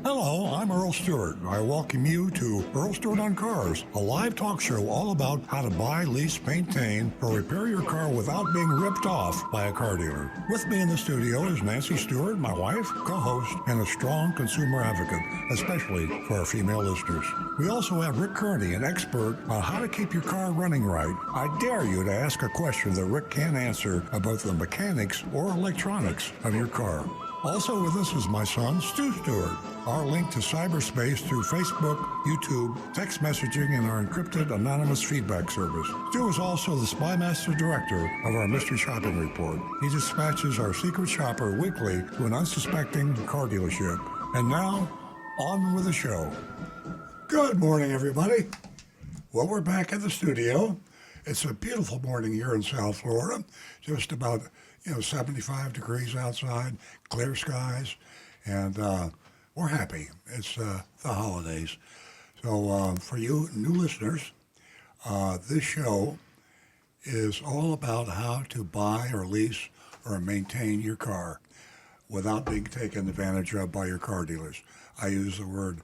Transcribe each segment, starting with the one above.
Hello, I'm Earl Stewart. I welcome you to Earl Stewart on Cars, a live talk show all about how to buy, lease, maintain, or repair your car without being ripped off by a car dealer. With me in the studio is Nancy Stewart, my wife, co-host, and a strong consumer advocate, especially for our female listeners. We also have Rick Kearney, an expert on how to keep your car running right. I dare you to ask a question that Rick can't answer about the mechanics or electronics of your car. Also with us is my son, Stu Stewart. Our link to cyberspace through Facebook, YouTube, text messaging, and our encrypted anonymous feedback service. Stu is also the Spymaster Director of our Mystery Shopping Report. He dispatches our secret shopper weekly to an unsuspecting car dealership. And now, on with the show. Good morning, everybody. Well, we're back in the studio. It's a beautiful morning here in South Florida. Just about 75 degrees outside, clear skies, and we're happy. It's the holidays. So for you new listeners, this show is all about how to buy or lease or maintain your car without being taken advantage of by your car dealers. I use the word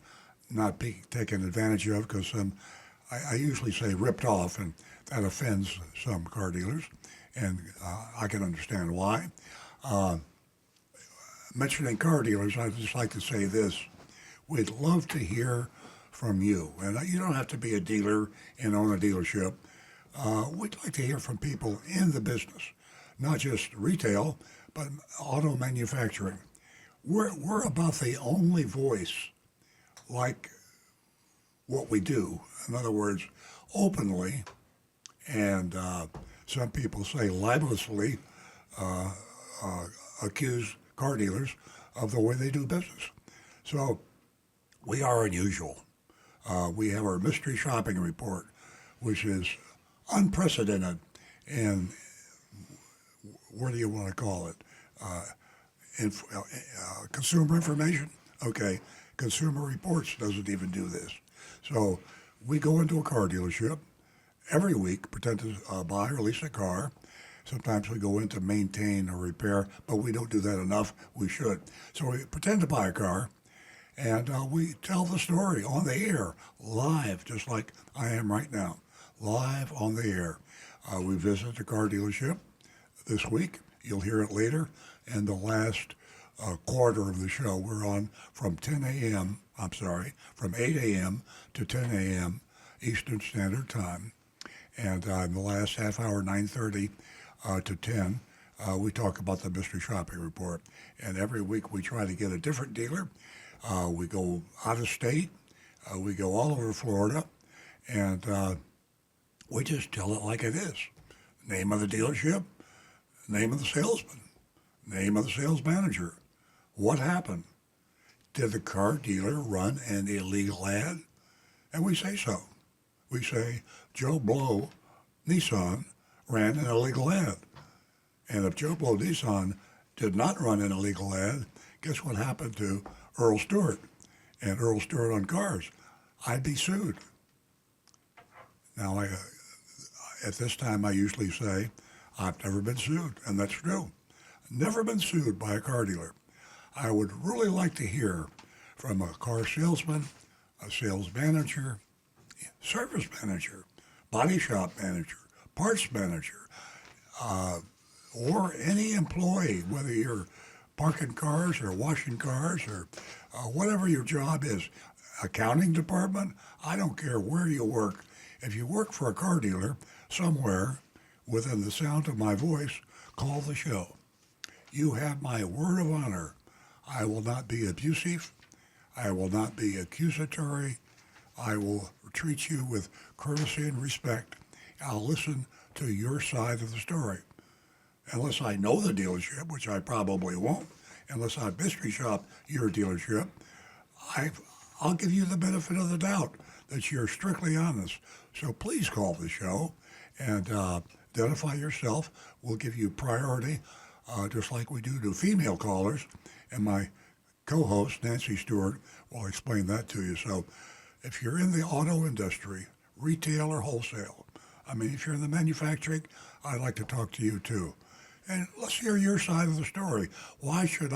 not being taken advantage of because I usually say ripped off, and that offends some car dealers, and I can understand why. Mentioning car dealers, I'd just like to say this. We'd love to hear from you. And you don't have to be a dealer and own a dealership. We'd like to hear from people in the business, not just retail, but auto manufacturing. We're about the only voice like what we do. In other words, openly, and some people say libelously, accuse car dealers of the way they do business. So we are unusual. We have our mystery shopping report, which is unprecedented in, what do you want to call it? Consumer information? Okay, Consumer Reports doesn't even do this. So we go into a car dealership every week, pretend to buy or lease a car. Sometimes we go in to maintain or repair, but we don't do that enough. We should. So we pretend to buy a car, and we tell the story on the air, live, just like I am right now, live on the air. We visit the car dealership this week. You'll hear it later. And the last quarter of the show, we're on from 8 a.m. to 10 a.m. Eastern Standard Time. And in the last half hour, 9:30 to 10, we talk about the Mystery Shopping Report. And every week we try to get a different dealer. We go out of state. We go all over Florida. And we just tell it like it is. Name of the dealership, name of the salesman, name of the sales manager. What happened? Did the car dealer run an illegal ad? And we say so. We say Joe Blow Nissan ran an illegal ad. And if Joe Blow Nissan did not run an illegal ad, guess what happened to Earl Stewart and Earl Stewart on Cars? I'd be sued. Now, at this time, I usually say, I've never been sued, and that's true. Never been sued by a car dealer. I would really like to hear from a car salesman, a sales manager, service manager, body shop manager, parts manager, or any employee, whether you're parking cars or washing cars or whatever your job is, accounting department, I don't care where you work. If you work for a car dealer somewhere within the sound of my voice, call the show. You have my word of honor. I will not be abusive. I will not be accusatory. I will treat you with courtesy and respect. I'll listen to your side of the story. Unless I know the dealership, which I probably won't, unless I mystery shop your dealership, I'll give you the benefit of the doubt that you're strictly honest. So please call the show and identify yourself. We'll give you priority, just like we do to female callers. And my co-host, Nancy Stewart, will explain that to you. So if you're in the auto industry, retail or wholesale, if you're in the manufacturing, I'd like to talk to you too. And let's hear your side of the story. Why should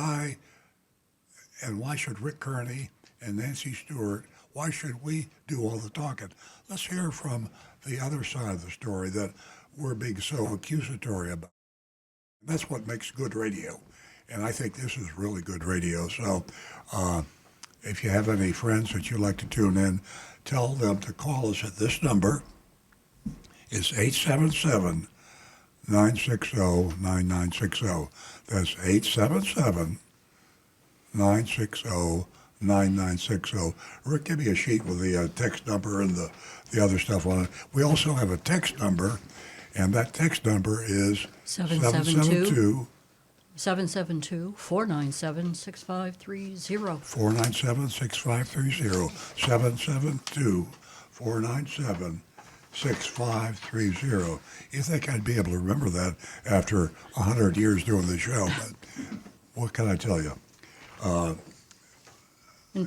Rick Kearney and Nancy Stewart, why should we do all the talking? Let's hear from the other side of the story that we're being so accusatory about. That's what makes good radio. And I think this is really good radio. So uh, if you have any friends that you'd like to tune in, tell them to call us at this number. It's 877 960 9960. That's 877 960 9960. Rick, give me a sheet with the text number and the other stuff on it. We also have a text number, and that text number is 772 772-497-6530. 497 6530. 772 497 6530. You think I'd be able to remember that after 100 years doing the show, but what can I tell you? And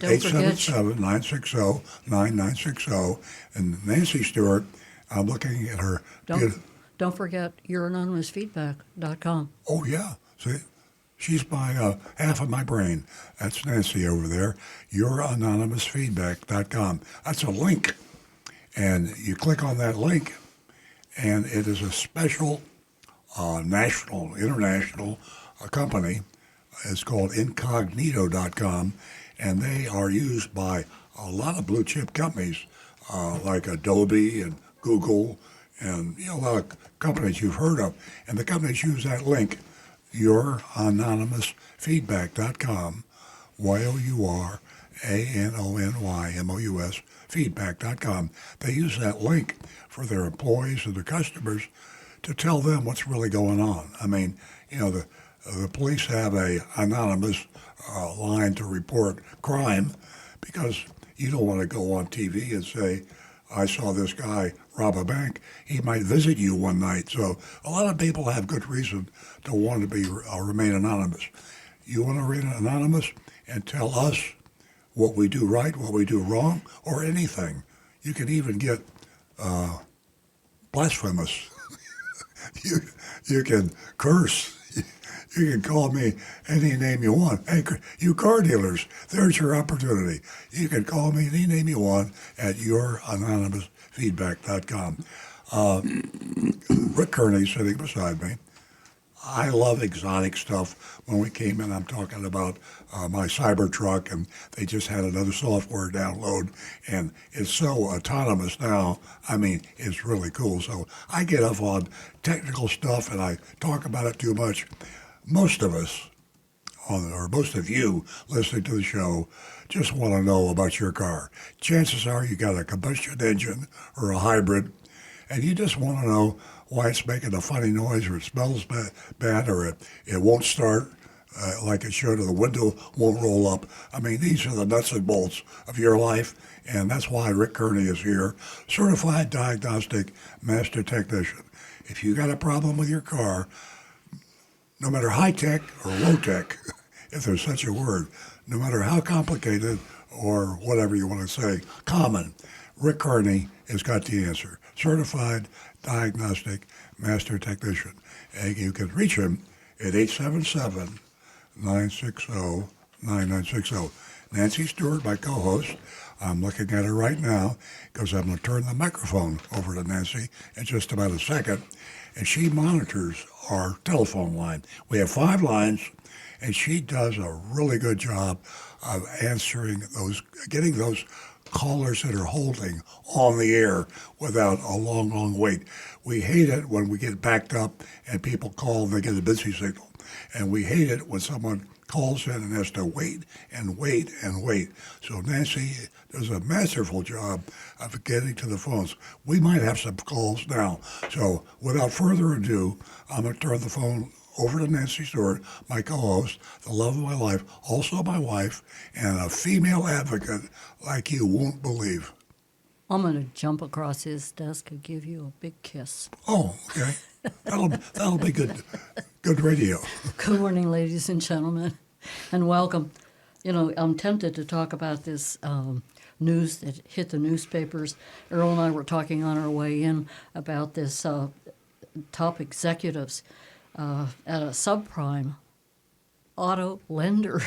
don't forget, 877-960-9960. And Nancy Stewart, I'm looking at her. don't forget youranonymousfeedback.com. Oh, yeah. See, she's my half of my brain. That's Nancy over there. Youranonymousfeedback.com. That's a link. And you click on that link, and it is a special international company. It's called incognito.com, and they are used by a lot of blue chip companies like Adobe and Google and a lot of companies you've heard of. And the companies use that link, youranonymousfeedback.com, YOURANONYMOUS, feedback.com. They use that link for their employees and their customers to tell them what's really going on. I mean, the police have a anonymous line to report crime because you don't want to go on TV and say, I saw this guy rob a bank. He might visit you one night. So a lot of people have good reason to want to be remain anonymous. You want to remain anonymous and tell us what we do right, what we do wrong, or anything. You can even get blasphemous. you can curse. You can call me any name you want. Hey, you car dealers, there's your opportunity. You can call me any name you want at youranonymousfeedback.com. Rick Kearney sitting beside me. I love exotic stuff. When we came in, I'm talking about my Cybertruck, and they just had another software download, and it's so autonomous now. I mean, it's really cool. So I get off on technical stuff, and I talk about it too much. Most of us, or most of you listening to the show, just want to know about your car. Chances are you got a combustion engine or a hybrid, and you just want to know why it's making a funny noise, or it smells bad, or it won't start like it should, or the window won't roll up. I mean, these are the nuts and bolts of your life, and that's why Rick Kearney is here, certified diagnostic master technician. If you got a problem with your car, no matter high tech or low tech, if there's such a word, no matter how complicated or whatever you want to say, common, Rick Kearney has got the answer. Certified diagnostic master technician. And you can reach him at 877-960-9960. Nancy Stewart, my co-host, I'm looking at her right now because I'm going to turn the microphone over to Nancy in just about a second. And she monitors our telephone line. We have 5 lines, and she does a really good job of answering those, getting those callers that are holding on the air without a long, long wait. We hate it when we get backed up and people call and they get a busy signal. And we hate it when someone calls in and has to wait and wait and wait. So Nancy does a masterful job of getting to the phones. We might have some calls now. So without further ado, I'm going to turn the phone over to Nancy Stewart, my co-host, the love of my life, also my wife, and a female advocate like you won't believe. I'm going to jump across his desk and give you a big kiss. Oh, okay. That'll be good radio. Good morning, ladies and gentlemen, and welcome. I'm tempted to talk about this news that hit the newspapers. Earl and I were talking on our way in about this top executives at a subprime auto lender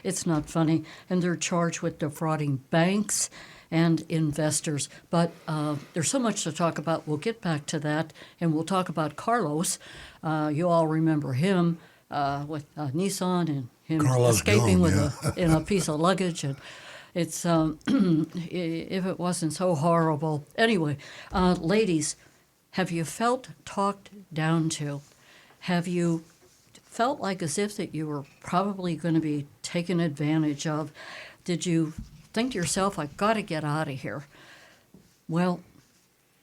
It's not funny. And they're charged with defrauding banks and investors. But there's so much to talk about. We'll get back to that, and we'll talk about Carlos. You all remember him with Nissan and him Carlos escaping Ghosn, with yeah. in a piece of luggage. And it's if it wasn't so horrible. Anyway, ladies, have you felt talked down to? Have you felt like as if that you were probably going to be taken advantage of? Did you think to yourself, I've got to get out of here? Well,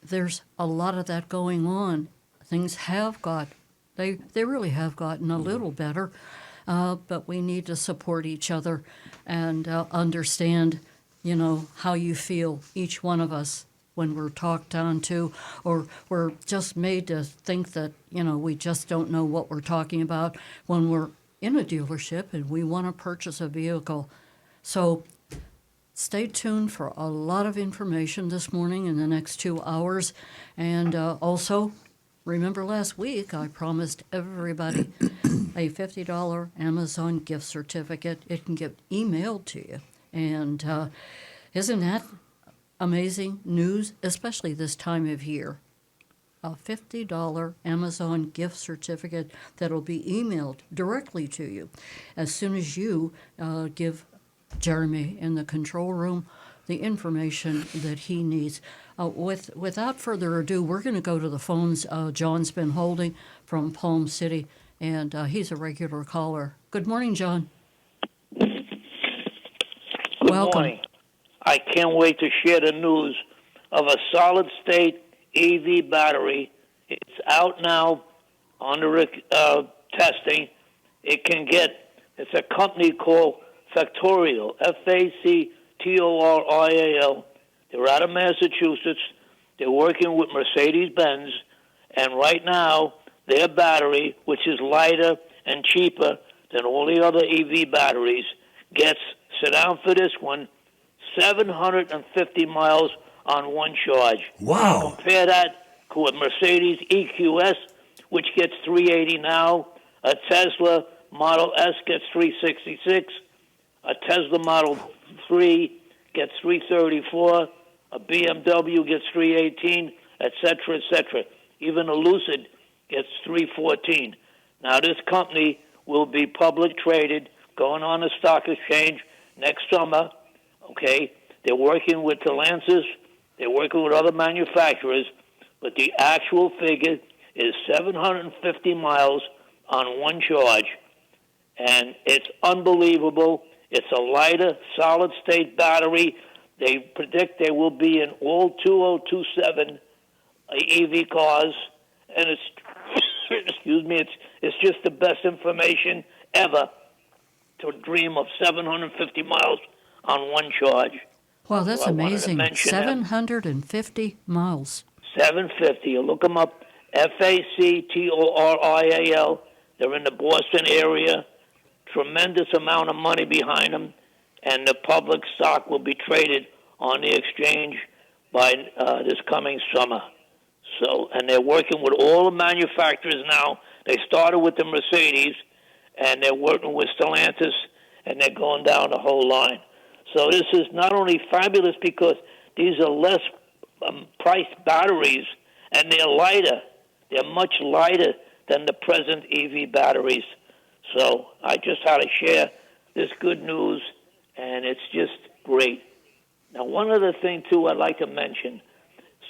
there's a lot of that going on. Things have they really have gotten a little better, but we need to support each other and understand, how you feel, each one of us, when we're talked down to, or we're just made to think that, we just don't know what we're talking about when we're in a dealership and we want to purchase a vehicle. So stay tuned for a lot of information this morning in the next 2 hours. And also, remember last week I promised everybody a $50 Amazon gift certificate. It can get emailed to you. And isn't that amazing news, especially this time of year? A $50 Amazon gift certificate that'll be emailed directly to you as soon as you give Jeremy in the control room the information that he needs. Without further ado, we're going to go to the phones. John's been holding from Palm City, and he's a regular caller. Good morning, John. Good Welcome. morning. I can't wait to share the news of a solid-state EV battery. It's out now under testing. It's a company called Factorial, Factorial. They're out of Massachusetts. They're working with Mercedes-Benz, and right now their battery, which is lighter and cheaper than all the other EV batteries, gets, sit down for this one, 750 miles on one charge. Wow. Compare that with Mercedes EQS, which gets 380 now. A Tesla Model S gets 366. A Tesla Model 3 gets 334. A BMW gets 318, etc., etc. Even a Lucid gets 314. Now, this company will be public traded, going on the stock exchange next summer. Okay, they're working with Stellantis, they're working with other manufacturers, but the actual figure is 750 miles on one charge, and it's unbelievable. It's a lighter, solid-state battery. They predict they will be in all 2027 EV cars, and it's excuse me, it's just the best information ever to dream of 750 miles on one charge. Wow, that's So I wanted to amazing. mention them. 750 miles. 750. You look them up, Factorial. They're in the Boston area. Tremendous amount of money behind them, and the public stock will be traded on the exchange by this coming summer. So, and they're working with all the manufacturers now. They started with the Mercedes, and they're working with Stellantis, and they're going down the whole line. So this is not only fabulous because these are less priced batteries, and they're lighter. They're much lighter than the present EV batteries. So I just had to share this good news, and it's just great. Now, one other thing, too, I'd like to mention.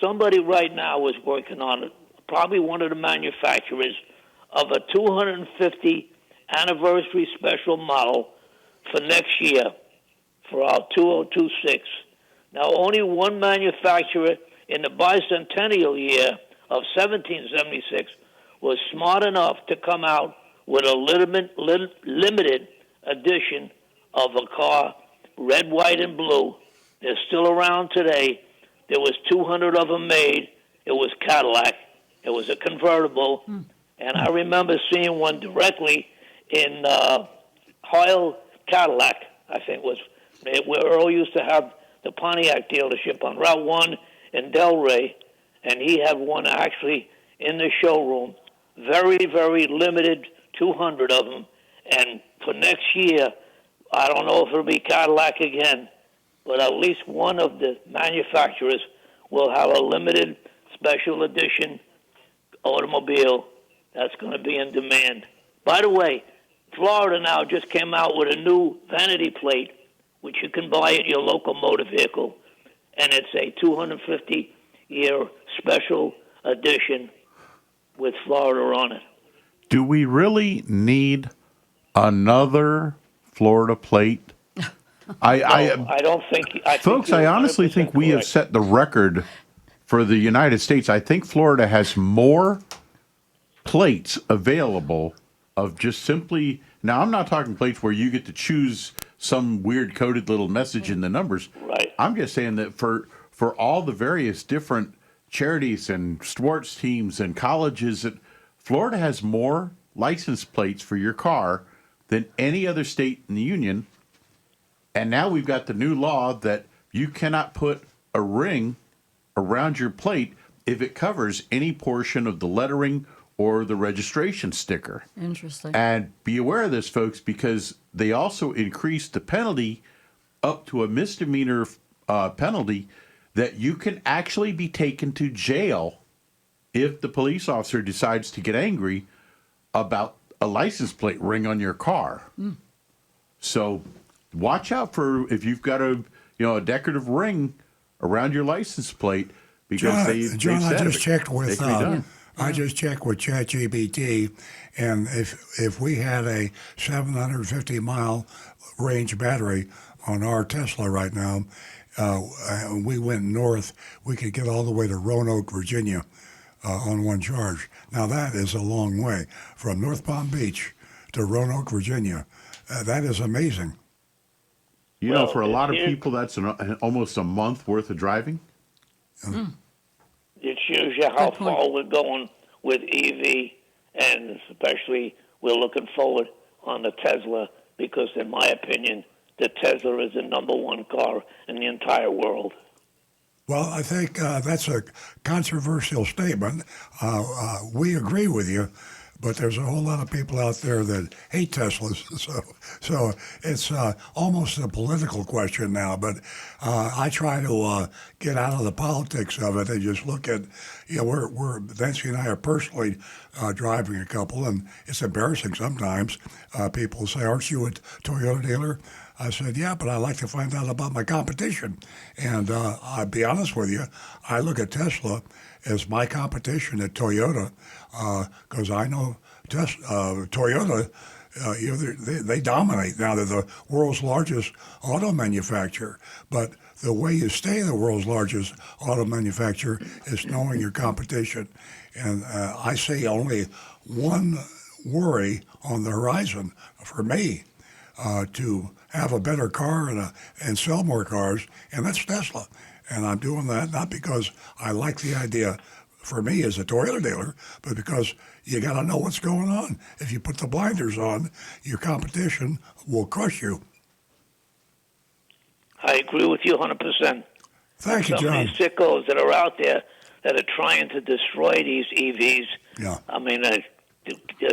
Somebody right now is working on it, probably one of the manufacturers, of a 250 anniversary special model for next year for our 2026. Now, only one manufacturer in the bicentennial year of 1776 was smart enough to come out with a limited edition of a car, red, white, and blue. They're still around today. There was 200 of them made. It was Cadillac. It was a convertible. And I remember seeing one directly in Hoyle Cadillac, I think was where Earl used to have the Pontiac dealership on Route 1 in Delray. And he had one actually in the showroom. Very, very limited, 200 of them. And for next year, I don't know if it'll be Cadillac again, but at least one of the manufacturers will have a limited special edition automobile that's going to be in demand. By the way, Florida now just came out with a new vanity plate, which you can buy at your local motor vehicle, and it's a 250-year special edition with Florida on it. Do we really need another Florida plate? I don't think. Folks, I honestly think we have set the record for the United States. I think Florida has more plates available of just simply. Now, I'm not talking plates where you get to choose some weird coded little message in the numbers. Right. I'm just saying that for all the various different charities and sports teams and colleges, that Florida has more license plates for your car than any other state in the union. And now we've got the new law that you cannot put a ring around your plate if it covers any portion of the lettering or the registration sticker. Interesting. And be aware of this, folks, because they also increased the penalty up to a misdemeanor penalty that you can actually be taken to jail if the police officer decides to get angry about a license plate ring on your car. So watch out for if you've got a decorative ring around your license plate, because John, they I just checked with it can be done. I just checked with ChatGPT, and if we had a 750-mile range battery on our Tesla right now, and we went north, we could get all the way to Roanoke, Virginia, on one charge. Now that is a long way from North Palm Beach to Roanoke, Virginia. That is amazing. You know, for a lot of people, that's almost a month worth of driving. It shows you how far we're going with EV, and especially we're looking forward on the Tesla, because in my opinion, the Tesla is the number one car in the entire world. Well, I think that's a controversial statement. We agree with you, but there's a whole lot of people out there that hate Teslas. So it's almost a political question now. But I try to get out of the politics of it and just look at, we're Nancy and I are personally driving a couple, and it's embarrassing sometimes. People say, "Aren't you a Toyota dealer?" I said, "Yeah, but I like to find out about my competition." And I'll be honest with you, I look at Tesla as my competition at Toyota, because I know Toyota, they dominate. Now they're the world's largest auto manufacturer, but the way you stay the world's largest auto manufacturer is knowing your competition. And I see only one worry on the horizon for me, to have a better car and sell more cars, and that's Tesla. And I'm doing that not because I like the idea for me as a Toyota dealer, but because you got to know what's going on. If you put the blinders on, your competition will crush you. I agree with you 100%. Thank you, Some of John. these sickos that are out there that are trying to destroy these EVs. Yeah. I mean, the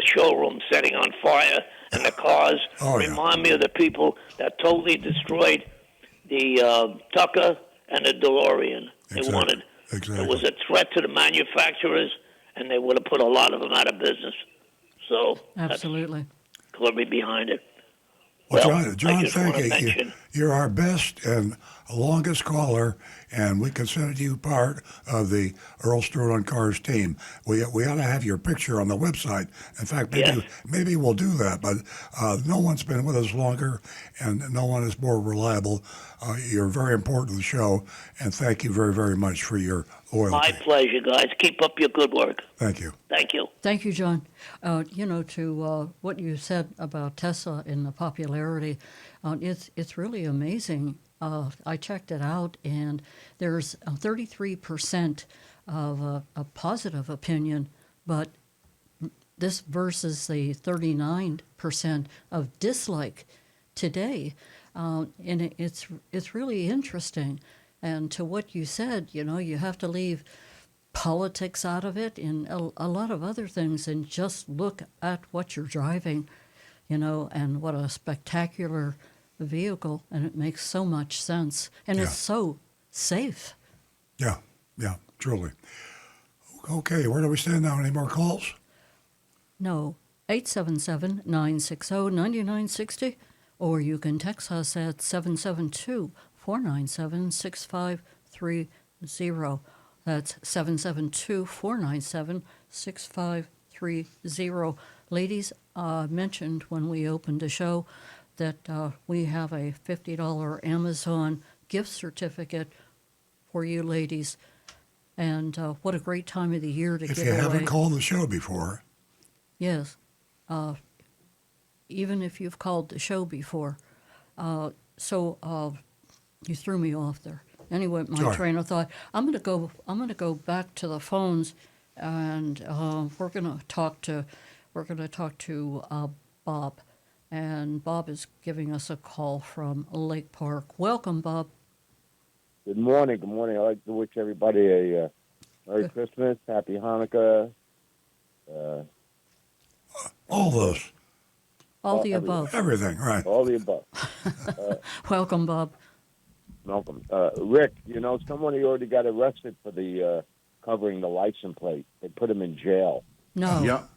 showroom setting on fire and the cars remind me of the people that totally destroyed the Tucker and the DeLorean. Exactly. It was a threat to the manufacturers, and they would have put a lot of them out of business. So Absolutely. That's glory behind it. Well, John, thank you. Mention, You're our best and longest caller, and we consider you part of the Earl Stewart on Cars team. We ought to have your picture on the website. In fact, maybe we'll do that, but no one's been with us longer, and no one is more reliable. You're very important to the show, and thank you very, very much for your loyalty. my pleasure, guys. Keep up your good work. Thank you. Thank you. Thank you, John. To what you said about Tesla and the popularity, it's really amazing. I checked it out, and there's 33% of a positive opinion, but this versus the 39% of dislike today, and it's really interesting. And to what you said, you have to leave politics out of it and a lot of other things, and just look at what you're driving, and what a spectacular vehicle, and it makes so much sense, and Yeah. it's so safe. Yeah, truly. Okay, where do we stand now? Any more calls? No, 877-960-9960, or you can text us at 772-497-6530. That's 772-497-6530. Ladies, mentioned when we opened the show that we have a $50 Amazon gift certificate for you ladies. And what a great time of the year to If give you away. haven't called the show before, Yes. Even if you've called the show before. So you threw me off there. Anyway, my Sorry. train of thought. I'm gonna go back to the phones, and we're gonna talk to Bob, and Bob is giving us a call from Lake Park. Welcome, Bob. Good morning. Good morning. I'd like to wish everybody a Merry Christmas, Happy Hanukkah. all those, All the everything. above. everything, right? All the above. Welcome, Bob. Welcome. Rick, someone already got arrested for the covering the license plate. They put him in jail. No. Yep.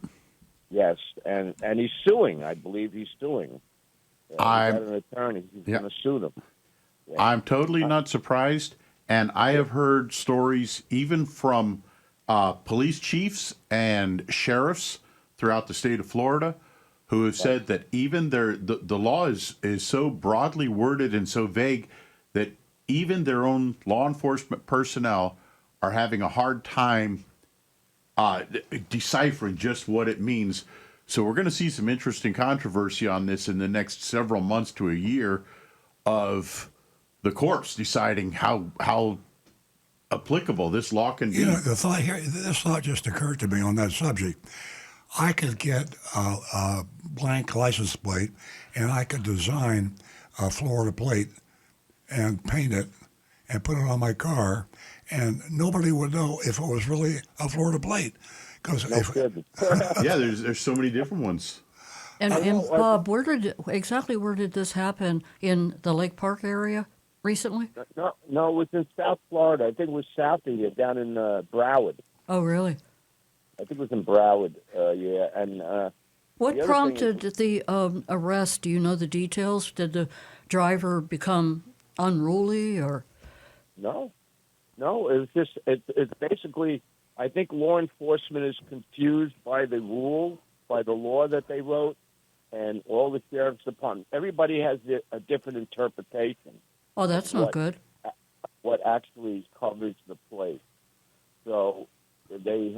Yes, and he's suing. I believe he's suing. He's got an attorney. He's Yeah. going to sue them. Yeah. I'm totally not surprised, and I have heard stories even from police chiefs and sheriffs throughout the state of Florida who have said that even the law is so broadly worded and so vague that even their own law enforcement personnel are having a hard time deciphering just what it means. So we're going to see some interesting controversy on this in the next several months to a year of the courts deciding how applicable this law can be. You know, the thought here, this thought just occurred to me on that subject. I could get a blank license plate, and I could design a Florida plate and paint it and put it on my car, and nobody would know if it was really a Florida plate. Because No kidding. Yeah, there's so many different ones. And know, Bob, where did this happen in the Lake Park area recently? No, it was in South Florida. I think it was south of you, down in Broward. Oh, really? I think it was in Broward. Yeah, and What The other prompted thing the arrest? Do you know the details? Did the driver become unruly, or? no, it's just it's basically. I think law enforcement is confused by the rule, by the law that they wrote, and all the sheriff's department. Everybody has a different interpretation. Oh, that's not good. What actually covers the place? So they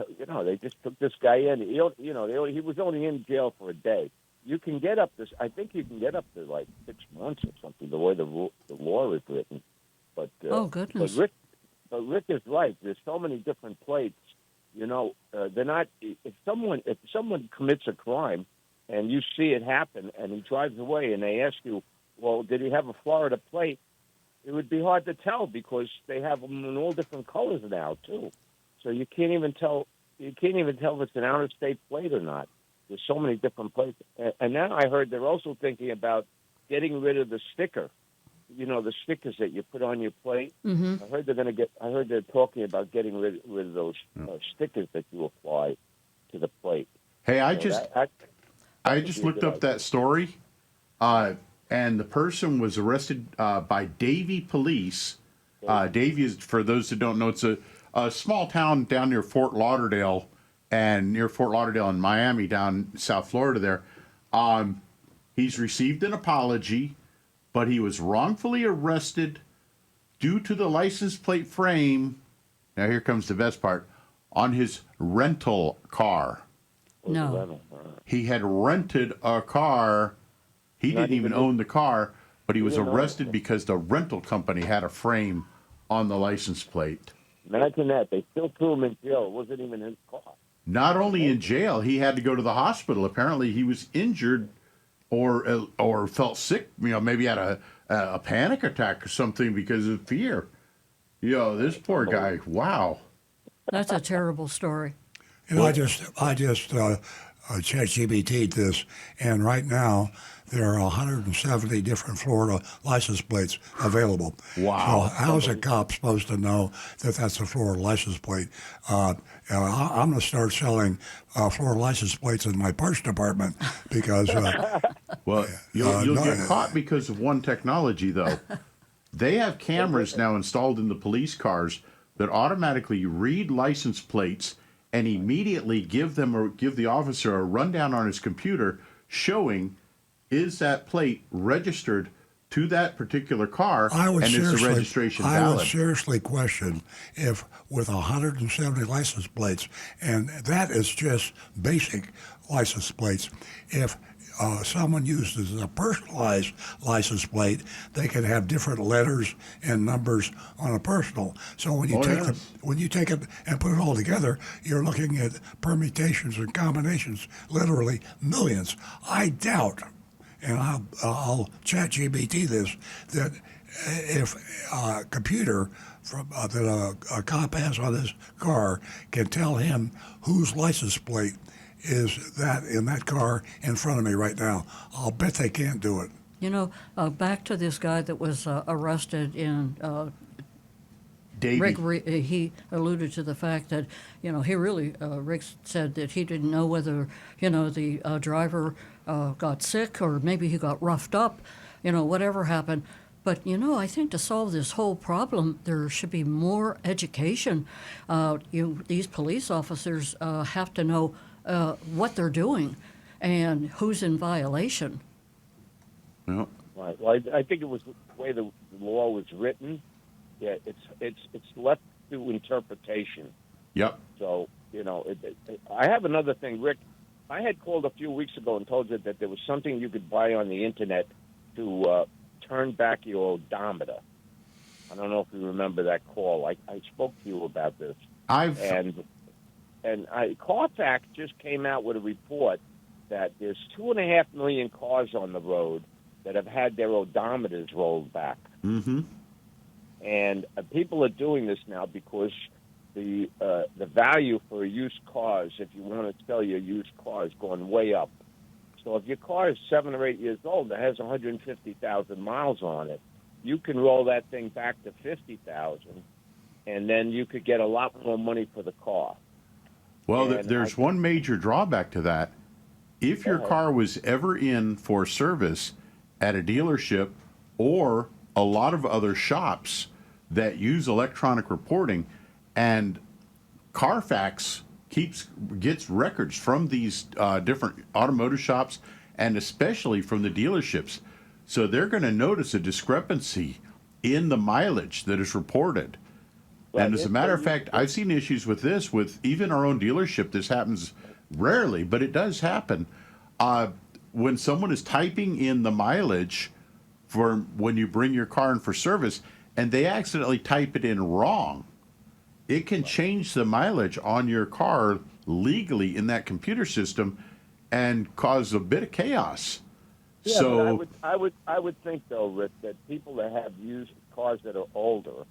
just took this guy in. He was only in jail for a day. You can get up this. I think you can get up to like 6 months or something. The way the law is written. But Oh, goodness. But Rick is right. There's so many different plates. They're not. If someone commits a crime, and you see it happen, and he drives away, and they ask you, well, did he have a Florida plate? It would be hard to tell because they have them in all different colors now too. So you can't even tell. You can't even tell if it's an out-of-state plate or not. There's so many different plates. And now I heard they're also thinking about getting rid of the sticker. The stickers that you put on your plate. Mm-hmm. I heard they're talking about getting rid of those stickers that you apply to the plate. Hey, I So just that I looked up that story, and the person was arrested by Davie Police. Davie is, for those that don't know, it's a small town down near Fort Lauderdale, and near Fort Lauderdale in Miami, down South Florida there. He's received an apology, but he was wrongfully arrested due to the license plate frame. Now here comes the best part, on his rental car. No. He had rented a car. He Not didn't even even- own the car, but he was didn't own arrested it. because the rental company had a frame on the license plate. Imagine that. They still threw him in jail. It wasn't even his car. Not only in jail, he had to go to the hospital. Apparently, he was injured or felt sick. Maybe had a panic attack or something because of fear. This poor guy. Wow. That's a terrible story. I just ChatGPT this, and right now there are 170 different Florida license plates available. Wow. So how's a cop supposed to know that that's a Florida license plate? I'm going to start selling Florida license plates in my parts department because Well, you'll no, get caught because of one technology, though. They have cameras now installed in the police cars that automatically read license plates and immediately give the officer a rundown on his computer showing is that plate registered to that particular car and is the registration I would valid. seriously question if with 170 license plates, and that is just basic license plates, if someone uses a personalized license plate, they can have different letters and numbers on a personal. So when you when you take it and put it all together, you're looking at permutations and combinations, literally millions. I doubt, and I'll chat GBT this, that if a computer that a cop has on his car can tell him whose license plate is that in that car in front of me right now, I'll bet they can't do it. You know, back to this guy that was arrested in Davey. Rick, he alluded to the fact that, he really, Rick said that he didn't know whether, the driver got sick or maybe he got roughed up, whatever happened. But, I think to solve this whole problem, there should be more education. These police officers have to know what they're doing and who's in violation. Well, Right. Well, I think it was the way the law was written. Yeah, it's left to interpretation. yep. So I have another thing, Rick. I had called a few weeks ago and told you that there was something you could buy on the internet to turn back your odometer. I don't know if you remember that call. I spoke to you about this. Carfax just came out with a report that there's 2.5 million cars on the road that have had their odometers rolled back. Mm-hmm. And people are doing this now because the value for used cars, if you want to sell your used car, is going way up. So if your car is 7 or 8 years old that has 150,000 miles on it, you can roll that thing back to 50,000, and then you could get a lot more money for the car. Well, there's one major drawback to that. If your car was ever in for service at a dealership or a lot of other shops that use electronic reporting, and Carfax gets records from these different automotive shops and especially from the dealerships. So they're going to notice a discrepancy in the mileage that is reported. Right. And as a matter of fact, I've seen issues with this with even our own dealership. This happens rarely, but it does happen. When someone is typing in the mileage for when you bring your car in for service and they accidentally type it in wrong, it can change the mileage on your car legally in that computer system and cause a bit of chaos. Yeah, So but I would think though, Rick, that people that have used cars that are older,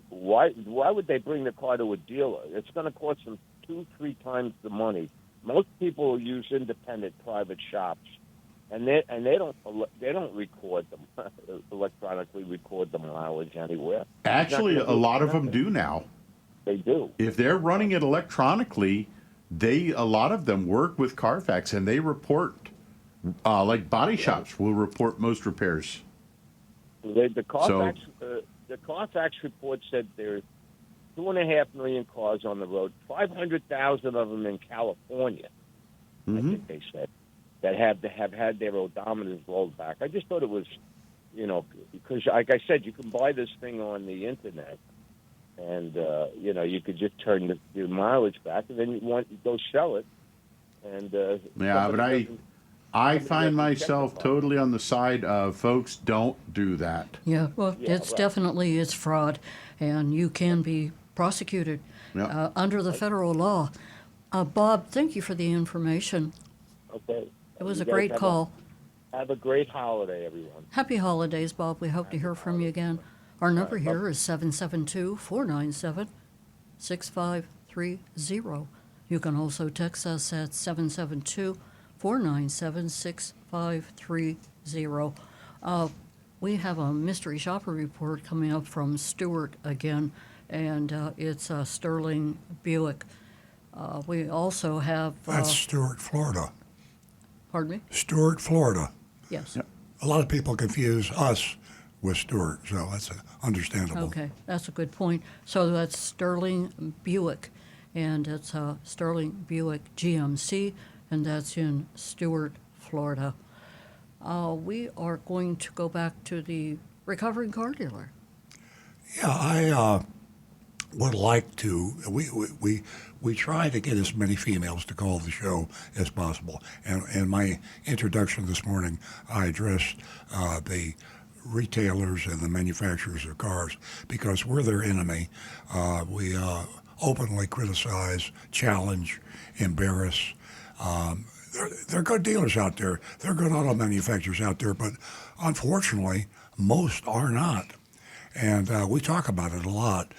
why would they bring the car to a dealer? It's going to cost them 2-3 times the money. Most people use independent private shops, and they don't record them electronically record the mileage anywhere. actually, a lot of them do now. They do. If they're running it electronically, a lot of them work with Carfax and they report, like body shops will report most repairs. The Carfax report said there's 2.5 million cars on the road, 500,000 of them in California. I think they said that have had their odometers rolled back. I just thought it was, because like I said, you can buy this thing on the internet, and you could just turn your mileage back, and then you go sell it. And Yeah, but I find myself totally on the side of folks don't do that. Yeah, well, it's definitely is fraud, and you can be prosecuted Yep. under the federal law. Bob, thank you for the information. Okay. It was You a guys great call. Have a great holiday, everyone. Happy holidays, Bob. We hope to hear from you again. Our number here is 772-497-6530. You can also text us at 772-497-6530. We have a mystery shopper report coming up from Stewart again, and it's Sterling Buick. We also have, That's Stewart, Florida. pardon me? Stewart, Florida. Yes. Yep. A lot of people confuse us with Stewart, so that's understandable. Okay, that's a good point. So that's Sterling Buick, and it's Sterling Buick GMC, and that's in Stewart, Florida. We are going to go back to the recovering car dealer. Yeah, I would like to. We try to get as many females to call the show as possible. And in my introduction this morning, I addressed the retailers and the manufacturers of cars because we're their enemy. We openly criticize, challenge, embarrass. There are good dealers out there. There are good auto manufacturers out there, but unfortunately, most are not. And we talk about it a lot.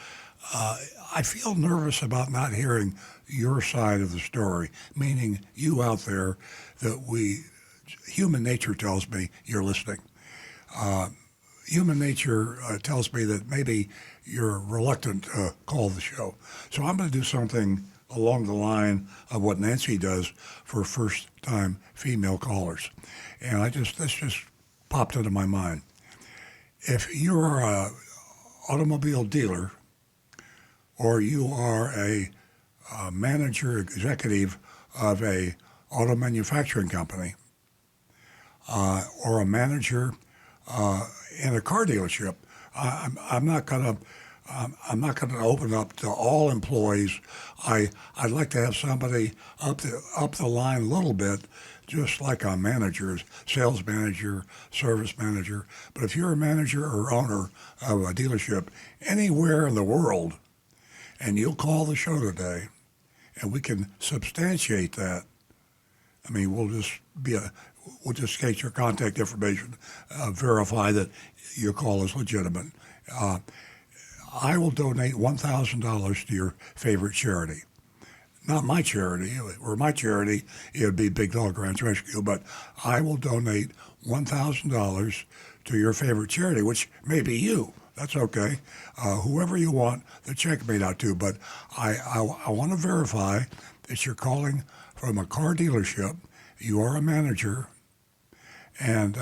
I feel nervous about not hearing your side of the story, meaning you out there that human nature tells me you're listening. Human nature tells me that maybe you're reluctant to call the show. So I'm going to do something along the line of what Nancy does for first-time female callers. And this just popped into my mind. If you're a automobile dealer or you are a manager, executive of a auto manufacturing company or a manager in a car dealership, I'm not going to open up to all employees. I'd like to have somebody up the line a little bit, just like a manager, sales manager, service manager. But if you're a manager or owner of a dealership anywhere in the world, and you'll call the show today, and we can substantiate that. I mean, we'll just get your contact information, verify that your call is legitimate. I will donate $1,000 to your favorite charity. Not my charity, or my charity, it would be Big Dog Ranch Rescue, but I will donate $1,000 to your favorite charity, which may be you. That's okay. Whoever you want the check made out to, but I want to verify that you're calling from a car dealership, you are a manager, and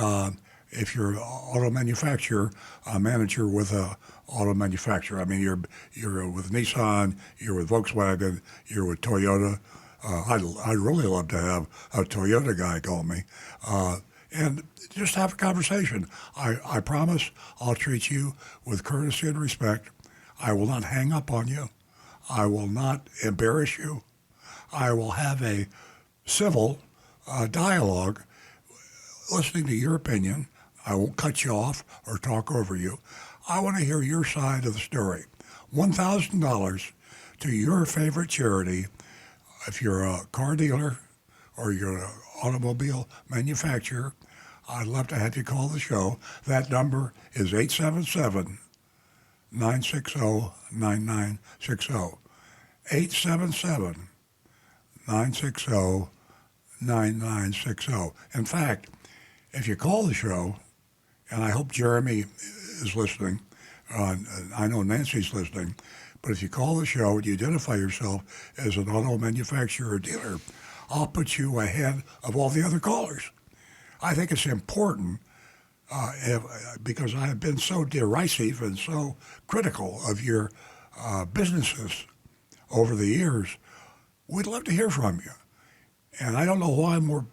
if you're an auto manufacturer, a manager with a auto manufacturer. I mean, you're with Nissan, you're with Volkswagen, you're with Toyota. I'd really love to have a Toyota guy call me. And just have a conversation. I promise I'll treat you with courtesy and respect. I will not hang up on you. I will not embarrass you. I will have a civil dialogue, listening to your opinion. I won't cut you off or talk over you. I want to hear your side of the story. $1,000 to your favorite charity. If you're a car dealer or you're an automobile manufacturer, I'd love to have you call the show. That number is 877-960-9960. 877-960-9960. In fact, if you call the show, and I hope Jeremy is listening, I know Nancy's listening, but if you call the show and you identify yourself as an auto manufacturer or dealer, I'll put you ahead of all the other callers. I think it's important because I have been so derisive and so critical of your businesses over the years. We'd love to hear from you. And I don't know why more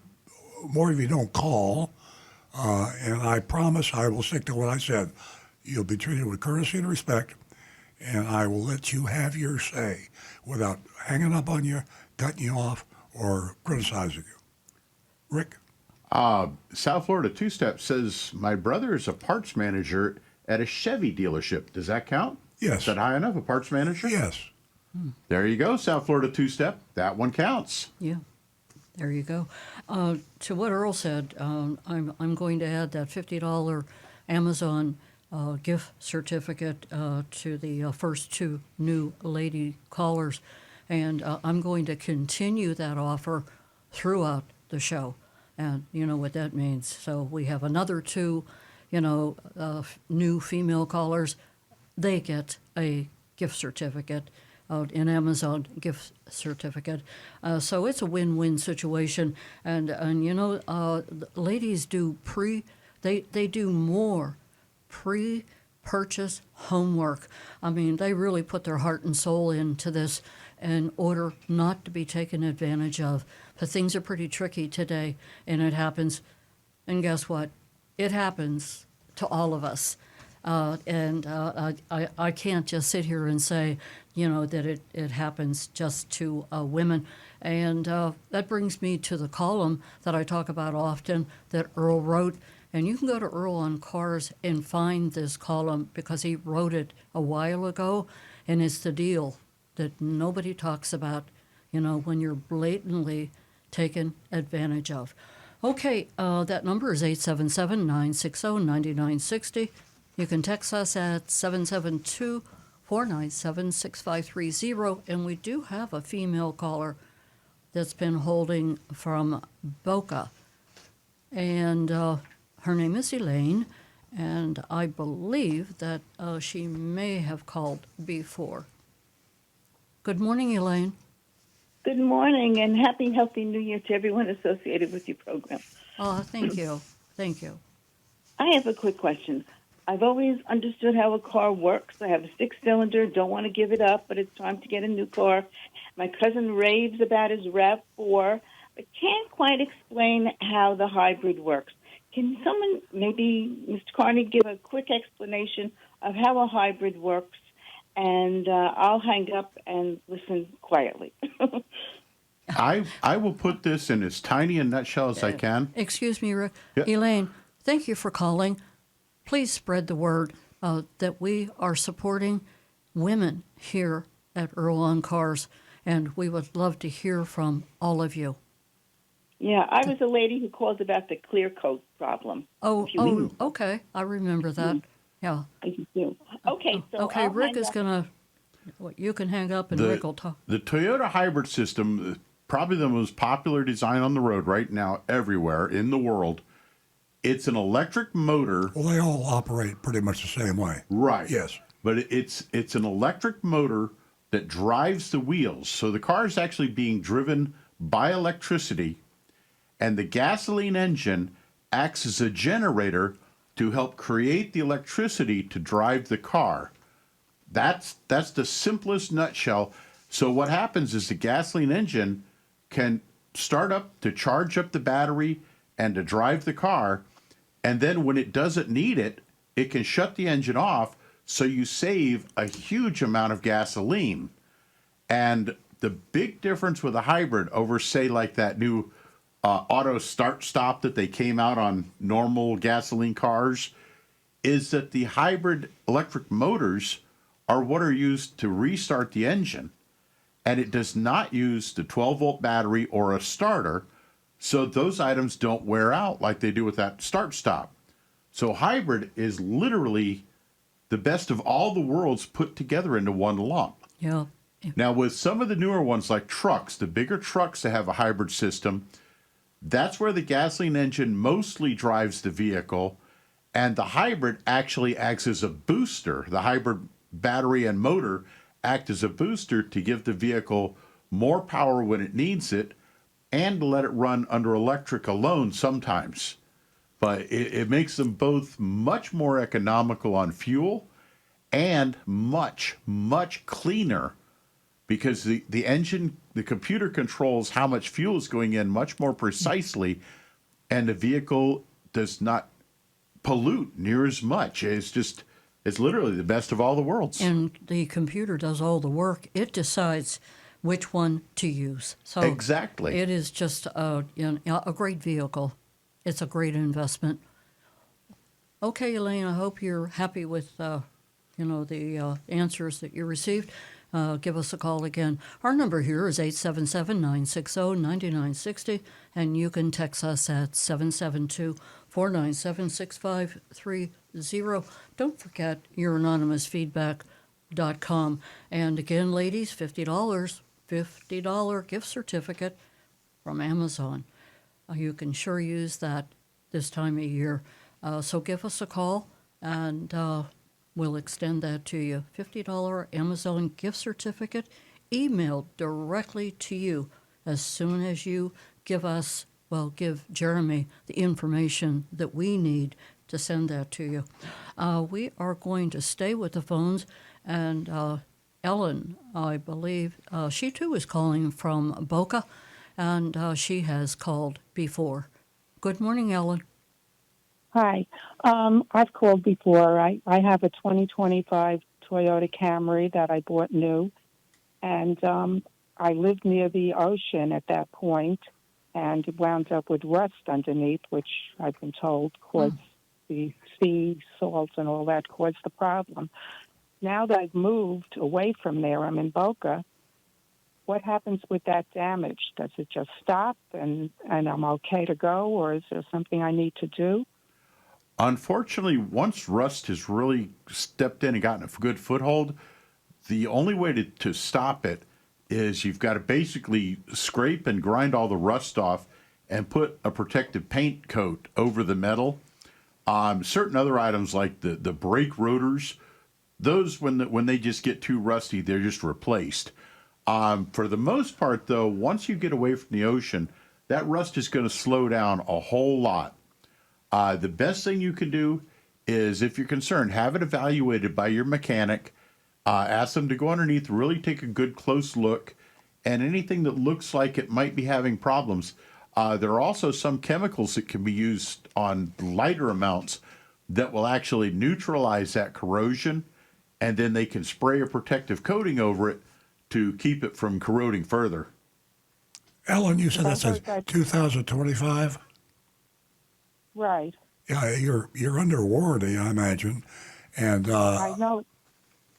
of you don't call, and I promise I will stick to what I said. You'll be treated with courtesy and respect, and I will let you have your say without hanging up on you, cutting you off, or criticizing you. Rick? South Florida Two-Step says, my brother is a parts manager at a Chevy dealership. Does that count? Yes. Is that high enough, a parts manager? Yes. There you go, South Florida Two-Step. That one counts. Yeah, there you go. To what Earl said, I'm going to add that $50 Amazon gift certificate to the first two new lady callers. And I'm going to continue that offer throughout the show. And you know what that means. So we have another two, new female callers. They get a gift certificate, an Amazon gift certificate. So it's a win-win situation. And ladies do they do more pre-purchase homework. I mean, they really put their heart and soul into this in order not to be taken advantage of. But things are pretty tricky today, and it happens. And guess what? It happens to all of us. I can't just sit here and say, that it happens just to women. And that brings me to the column that I talk about often that Earl wrote. And you can go to Earl on Cars and find this column because he wrote it a while ago. And it's the deal that nobody talks about, when you're blatantly taken advantage of. Okay, that number is 877-960-9960. You can text us at 772-497-6530. And we do have a female caller that's been holding from Boca. And her name is Elaine, and I believe that she may have called before. Good morning, Elaine. Good morning, and happy, healthy New Year to everyone associated with your program. Oh, thank you. Thank you. I have a quick question. I've always understood how a car works. I have a 6-cylinder, don't want to give it up, but it's time to get a new car. My cousin raves about his RAV4, but can't quite explain how the hybrid works. Can someone, maybe Mr. Carney, give a quick explanation of how a hybrid works? And I'll hang up and listen quietly. I will put this in as tiny a nutshell as I can. Excuse me, Rick. Yeah. Elaine, thank you for calling. Please spread the word that we are supporting women here at Earl on Cars, and we would love to hear from all of you. Yeah, I was a lady who called about the clear coat problem. Okay. I remember that. Yeah. I do. Okay, so Okay, I'll Rick hang is up. going to, you can hang up and Rick will talk. The Toyota hybrid system, probably the most popular design on the road right now everywhere in the world. It's an electric motor. Well, they all operate pretty much the same way. Right. Yes. But it's an electric motor that drives the wheels. So the car is actually being driven by electricity, and the gasoline engine acts as a generator to help create the electricity to drive the car. That's the simplest nutshell. So what happens is the gasoline engine can start up to charge up the battery and to drive the car, and then when it doesn't need it, it can shut the engine off, so you save a huge amount of gasoline. And the big difference with a hybrid over, say, like that new auto start-stop that they came out on normal gasoline cars, is that the hybrid electric motors are what are used to restart the engine. And it does not use the 12-volt battery or a starter, so those items don't wear out like they do with that start-stop. So hybrid is literally the best of all the worlds put together into one lump. Yeah. Now, with some of the newer ones like trucks, the bigger trucks that have a hybrid system, that's where the gasoline engine mostly drives the vehicle, and the hybrid actually acts as a booster. The hybrid battery and motor act as a booster to give the vehicle more power when it needs it and to let it run under electric alone sometimes. But it makes them both much more economical on fuel and much, much cleaner, because the engine, the computer controls how much fuel is going in much more precisely, and the vehicle does not pollute near as much. It's literally the best of all the worlds. And the computer does all the work. It decides which one to use. So Exactly. it is just a great vehicle. It's a great investment. Okay, Elaine, I hope you're happy with the answers that you received. Give us a call again. Our number here is 877-960-9960, and you can text us at 772-497-6530. Don't forget your anonymous feedback.com. And again, ladies, $50 $50 gift certificate from Amazon. You can sure use that this time of year. So give us a call, and we'll extend that to you. $50 Amazon gift certificate emailed directly to you as soon as you give Jeremy the information that we need to send that to you. We are going to stay with the phones, and Ellen, I believe, she too is calling from Boca, and she has called before. Good morning, Ellen. Hi. I've called before. I have a 2025 Toyota Camry that I bought new, and I lived near the ocean at that point, and it wound up with rust underneath, which I've been told caused the sea salts and all that caused the problem. Now that I've moved away from there, I'm in Boca. What happens with that damage? Does it just stop and I'm okay to go, or is there something I need to do? Unfortunately, once rust has really stepped in and gotten a good foothold, the only way to stop it is you've got to basically scrape and grind all the rust off and put a protective paint coat over the metal. Certain other items like the brake rotors, those when they just get too rusty, they're just replaced. For the most part, though, once you get away from the ocean, that rust is going to slow down a whole lot. The best thing you can do is, if you're concerned, have it evaluated by your mechanic. Ask them to go underneath, really take a good close look, and anything that looks like it might be having problems. There are also some chemicals that can be used on lighter amounts that will actually neutralize that corrosion, and then they can spray a protective coating over it to keep it from corroding further. Ellen, you said that's a 2025? Right. Yeah, you're under warranty, I imagine. And I know.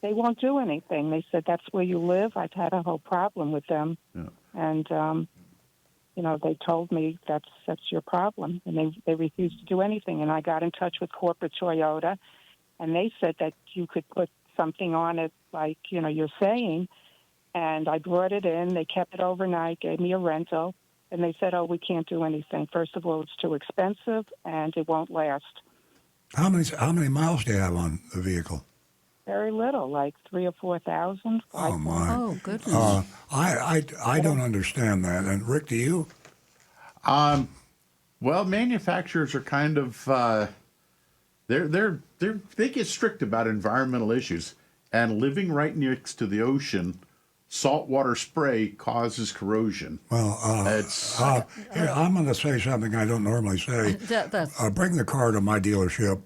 They won't do anything. They said, that's where you live. I've had a whole problem with them. Yeah. And, they told me that's your problem. And they refused to do anything. And I got in touch with corporate Toyota, and they said that you could put something on it like, you're saying. And I brought it in. They kept it overnight, gave me a rental. And they said, we can't do anything. First of all, it's too expensive, and it won't last. how many miles do you have on the vehicle? Very little, like 3,000 or 4,000. Oh, my. Oh, goodness. I don't understand that. And Rick, do you? Well, manufacturers are kind of they get strict about environmental issues, and living right next to the ocean, saltwater spray causes corrosion. Well, here, I'm going to say something I don't normally say. Bring the car to my dealership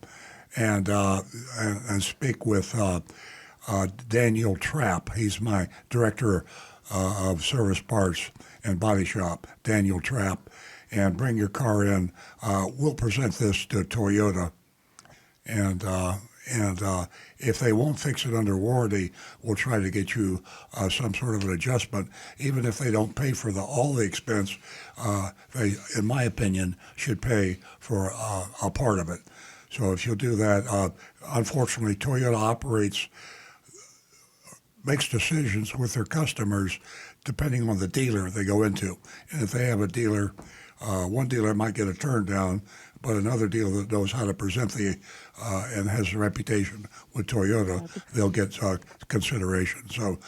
and speak with Daniel Trapp. He's my director of service parts and body shop, Daniel Trapp. And bring your car in. We'll present this to Toyota, and if they won't fix it under warranty, we'll try to get you some sort of an adjustment. Even if they don't pay for all the expense, they, in my opinion, should pay for a part of it. So if you'll do that, unfortunately, Toyota makes decisions with their customers depending on the dealer they go into. And if they have a dealer, one dealer might get a turn down, but another dealer that knows how to present and has a reputation with Toyota, they'll get consideration. So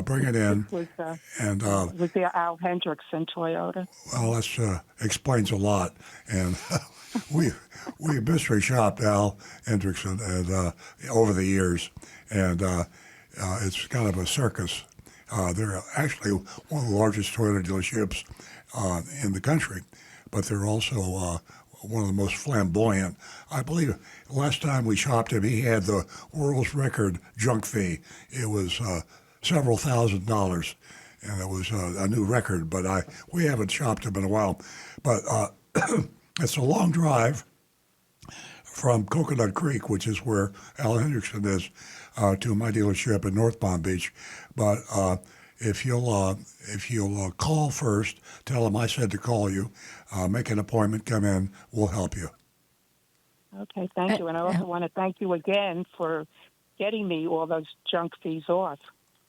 bring it in. Was the Al Hendrickson Toyota? Well, that explains a lot. And we mystery shopped Al Hendrickson and over the years, and it's kind of a circus. They're actually one of the largest Toyota dealerships in the country, but they're also one of the most flamboyant. I believe last time we shopped him, he had the world's record junk fee. It was several $1,000s, and it was a new record, but we haven't shopped him in a while. But it's a long drive from Coconut Creek, which is where Al Hendrickson is, to my dealership in North Palm Beach. But if you'll call first, tell them I said to call you, make an appointment, come in, we'll help you. Okay, thank you. And I also want to thank you again for getting me all those junk fees off.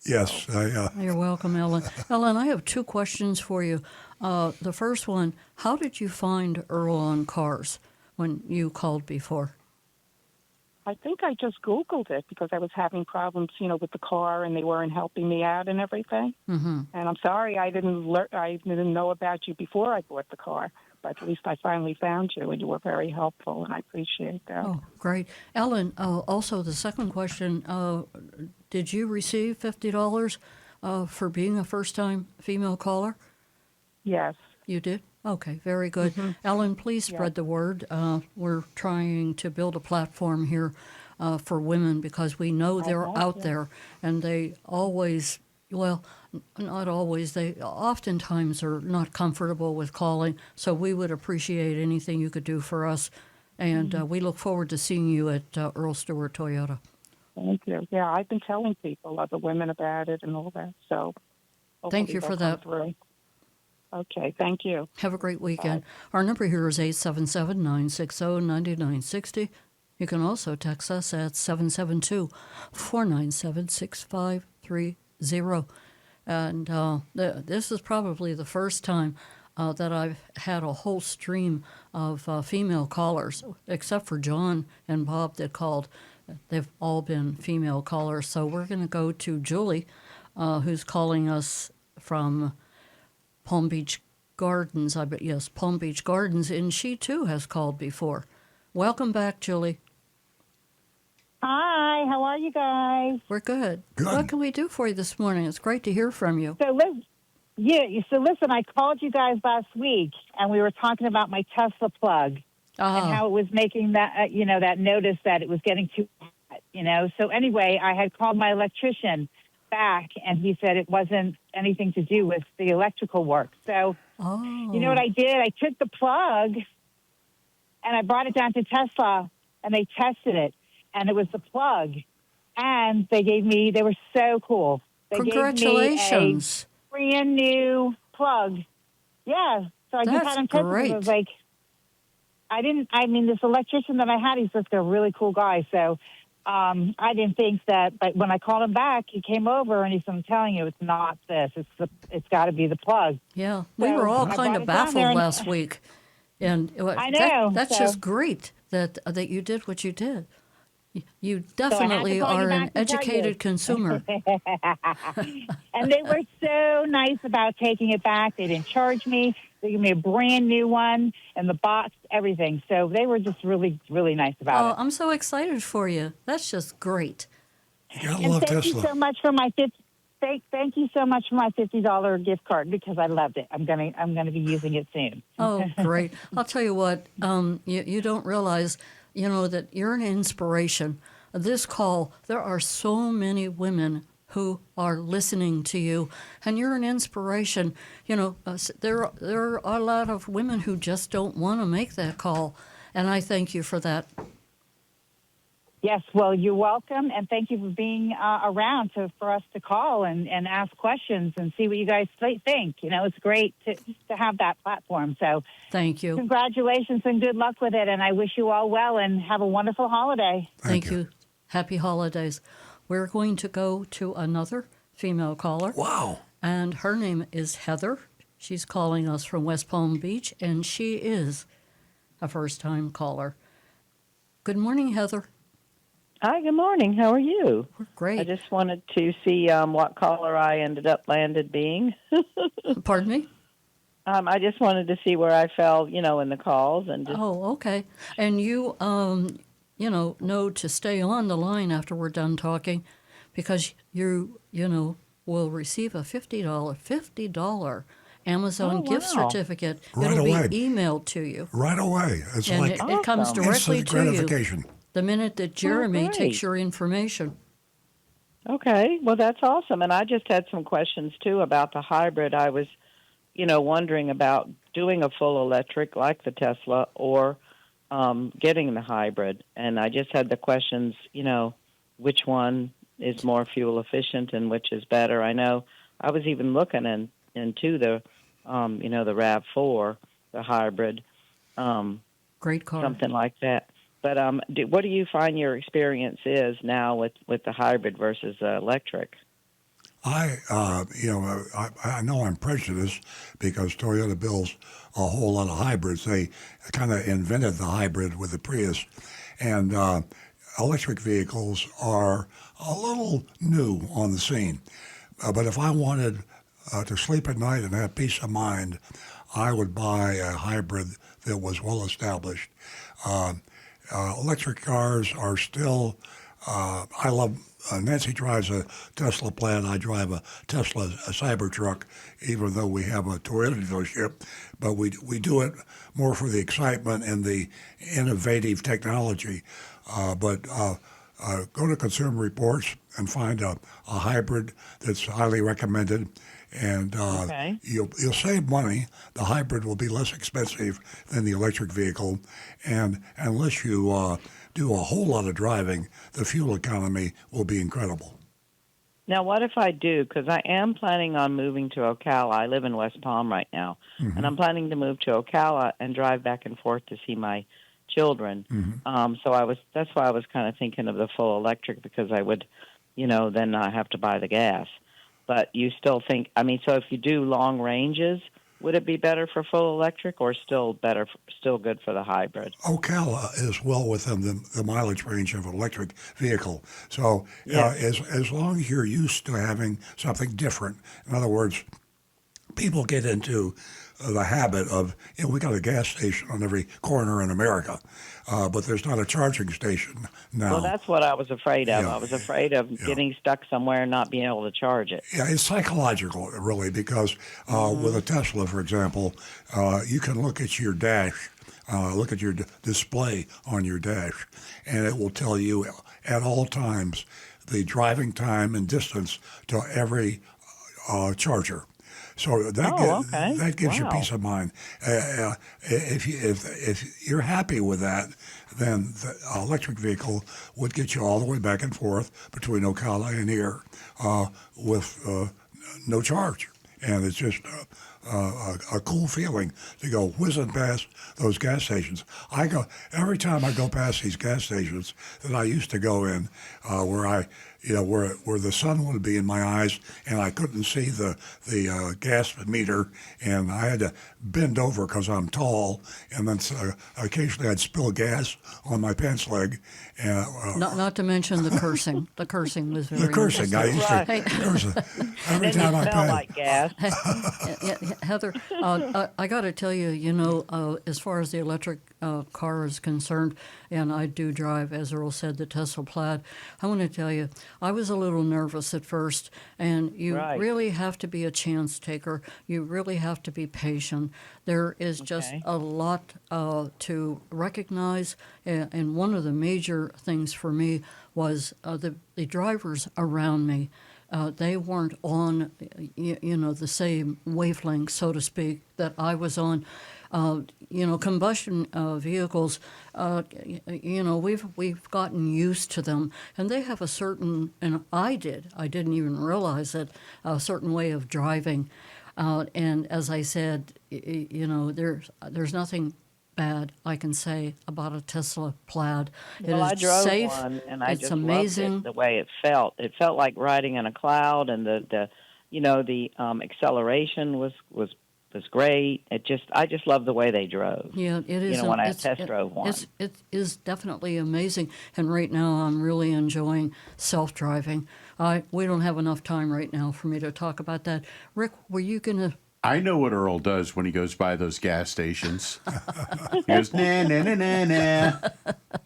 Yes, You're welcome, Ellen. Ellen, I have two questions for you. The first one, how did you find Earl on Cars when you called before? I think I just Googled it because I was having problems, with the car, and they weren't helping me out and everything. Mm-hmm. And I'm sorry I didn't know about you before I bought the car, but at least I finally found you, and you were very helpful, and I appreciate that. Oh, great. Ellen, also the second question, did you receive $50 for being a first-time female caller? Yes. You did? Okay, very good. Ellen, please spread Yeah. the word. We're trying to build a platform here for women because we know they're out there, and they always, well, not always, they oftentimes are not comfortable with calling, so we would appreciate anything you could do for us. And we look forward to seeing you at Earl Stewart Toyota. Thank you. Yeah, I've been telling people, other women about it and all that, so Thank hopefully you they'll for come that. through. Okay, thank you. Have a great weekend. Our number here is 877-960-9960. You can also text us at 772-497-6530. And this is probably the first time that I've had a whole stream of female callers, except for John and Bob that called. They've all been female callers. So we're going to go to Julie, who's calling us from Palm Beach Gardens. I bet, yes, Palm Beach Gardens, and she too has called before. Welcome back, Julie. Hi, how are you guys? We're good. Good. What can we do for you this morning? It's great to hear from you. So listen, I called you guys last week, and we were talking about my Tesla plug and how it was making that, that notice that it was getting too hot, So anyway, I had called my electrician back, and he said it wasn't anything to do with the electrical work. So you know what I did? I took the plug, and I brought it down to Tesla, and they tested it. And it was the plug. And they were so cool. They Congratulations. gave me a brand new plug. Yeah. So I just had them tested. Great. I was like, this electrician that I had, he's just a really cool guy. So I didn't think that, but when I called him back, he came over and he said, I'm telling you, it's not this. It's got to be the plug. Yeah. We So were all I kind brought of it down baffled there and- last week. And I know, that's so- just great that you did what you did. You to definitely call you are back an and tell you. educated consumer. And they were so nice about taking it back. They didn't charge me. They gave me a brand new one and the box, everything. So they were just really, really nice about it. I'm so excited for you. That's just great. you gotta And love thank Tesla. you so much for my thank you so much for my $50 gift card because I loved it. I'm gonna be using it soon. Oh, great. I'll tell you what, you don't realize, that you're an inspiration. This call, there are so many women who are listening to you, and you're an inspiration. There are a lot of women who just don't want to make that call, and I thank you for that. Yes, well, you're welcome, and thank you for being around for us to call and ask questions and see what you guys think. It's great to have that platform. So Thank you. congratulations and good luck with it, and I wish you all well and have a wonderful holiday. Thank you. Happy holidays. We're going to go to another female caller. Wow. And her name is Heather. She's calling us from West Palm Beach, and she is a first-time caller. Good morning, Heather. Hi, good morning. How are you? We're great. I just wanted to see what caller I ended up landed being. Pardon me? I just wanted to see where I fell, in the calls. And just, Oh, okay. And you, know to stay on the line after we're done talking because you will receive a $50 Amazon gift certificate. Right It'll away. be emailed to you. Right away. It's And like it comes directly instant to you gratification. the minute that Jeremy great. takes your information. okay, well, that's awesome. And I just had some questions, too, about the hybrid. I was, wondering about doing a full electric like the Tesla or getting the hybrid. And I just had the questions, which one is more fuel efficient and which is better. I know I was even looking into the, the RAV4, the hybrid, Great car. something like that. But what do you find your experience is now with the hybrid versus the electric? I know I'm prejudiced because Toyota builds a whole lot of hybrids. They kind of invented the hybrid with the Prius, and electric vehicles are a little new on the scene. But if I wanted to sleep at night and have peace of mind, I would buy a hybrid that was well established. Uh, Electric cars are still. I love. Nancy drives a Tesla Plaid. I drive a Tesla a Cybertruck, even though we have a Toyota dealership. But we do it more for the excitement and the innovative technology. Go to Consumer Reports and find a hybrid that's highly recommended, and Okay. you'll save money. The hybrid will be less expensive than the electric vehicle, and unless you do a whole lot of driving, the fuel economy will be incredible. Now, what if I do? Because I am planning on moving to Ocala. I live in West Palm right now, and I'm planning to move to Ocala and drive back and forth to see my children. That's why I was kind of thinking of the full electric, because I would, then not have to buy the gas. But you still think, so if you do long ranges, would it be better for full electric, or still good for the hybrid? Ocala is well within the mileage range of an electric vehicle. So as long as you're used to having something different, in other words, people get into the habit of, we got a gas station on every corner in America, but there's not a charging station now. Well, that's what I was afraid of. Yeah, I was afraid of getting stuck somewhere and not being able to charge it. Yeah, it's psychological, really, because with a Tesla, for example, you can look at your dash, look at your display on your dash, and it will tell you at all times the driving time and distance to every charger. So that gives you peace of mind. If you're happy with that, then the electric vehicle would get you all the way back and forth between Ocala and here with no charge, and it's just a cool feeling to go whizzing past those gas stations. Every time I go past these gas stations that I used to go in, where the sun would be in my eyes and I couldn't see the gas meter, and I had to bend over because I'm tall, and then occasionally I'd spill gas on my pants leg. Not to mention the cursing. The cursing was very the cursing. I used to curse every time I smell passed. like gas. Heather, I got to tell you, as far as the electric car is concerned, and I do drive, as Earl said, the Tesla Plaid, I want to tell you, I was a little nervous at first, and you really have to be a chance taker. You really have to be patient. There is just a lot to recognize, and one of the major things for me was the drivers around me. They weren't on, the same wavelength, so to speak, that I was on. Combustion vehicles, we've gotten used to them, and they have a certain, and I didn't even realize it, a certain way of driving. And as I said, there's nothing bad I can say about a Tesla Plaid. I drove safe. one, and I it's just amazing. loved it, the way it felt. It felt like riding in a cloud, and the acceleration was great. I just love the way they drove. Yeah, it is. When I test drove one. It is definitely amazing. And right now I'm really enjoying self-driving. We don't have enough time right now for me to talk about that. Rick, were you going to... I know what Earl does when he goes by those gas stations. He goes, nah, nah, nah, nah, nah.